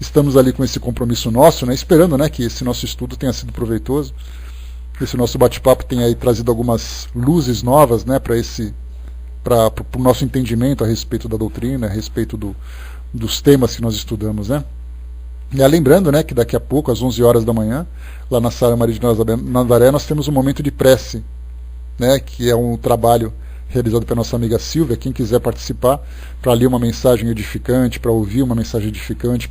estamos ali com esse compromisso nosso, né? Esperando, né, que esse nosso estudo tenha sido proveitoso. Esse nosso bate-papo tenha aí trazido algumas luzes novas, né, para o nosso entendimento a respeito da doutrina, a respeito dos temas que nós estudamos, né? E lembrando, né, que daqui a pouco, às 11 horas da manhã, lá na Sala Maria de Nazaré, nós temos um momento de prece, né, que é um trabalho realizado pela nossa amiga Silvia. Quem quiser participar, para ler uma mensagem edificante, para ouvir uma mensagem edificante,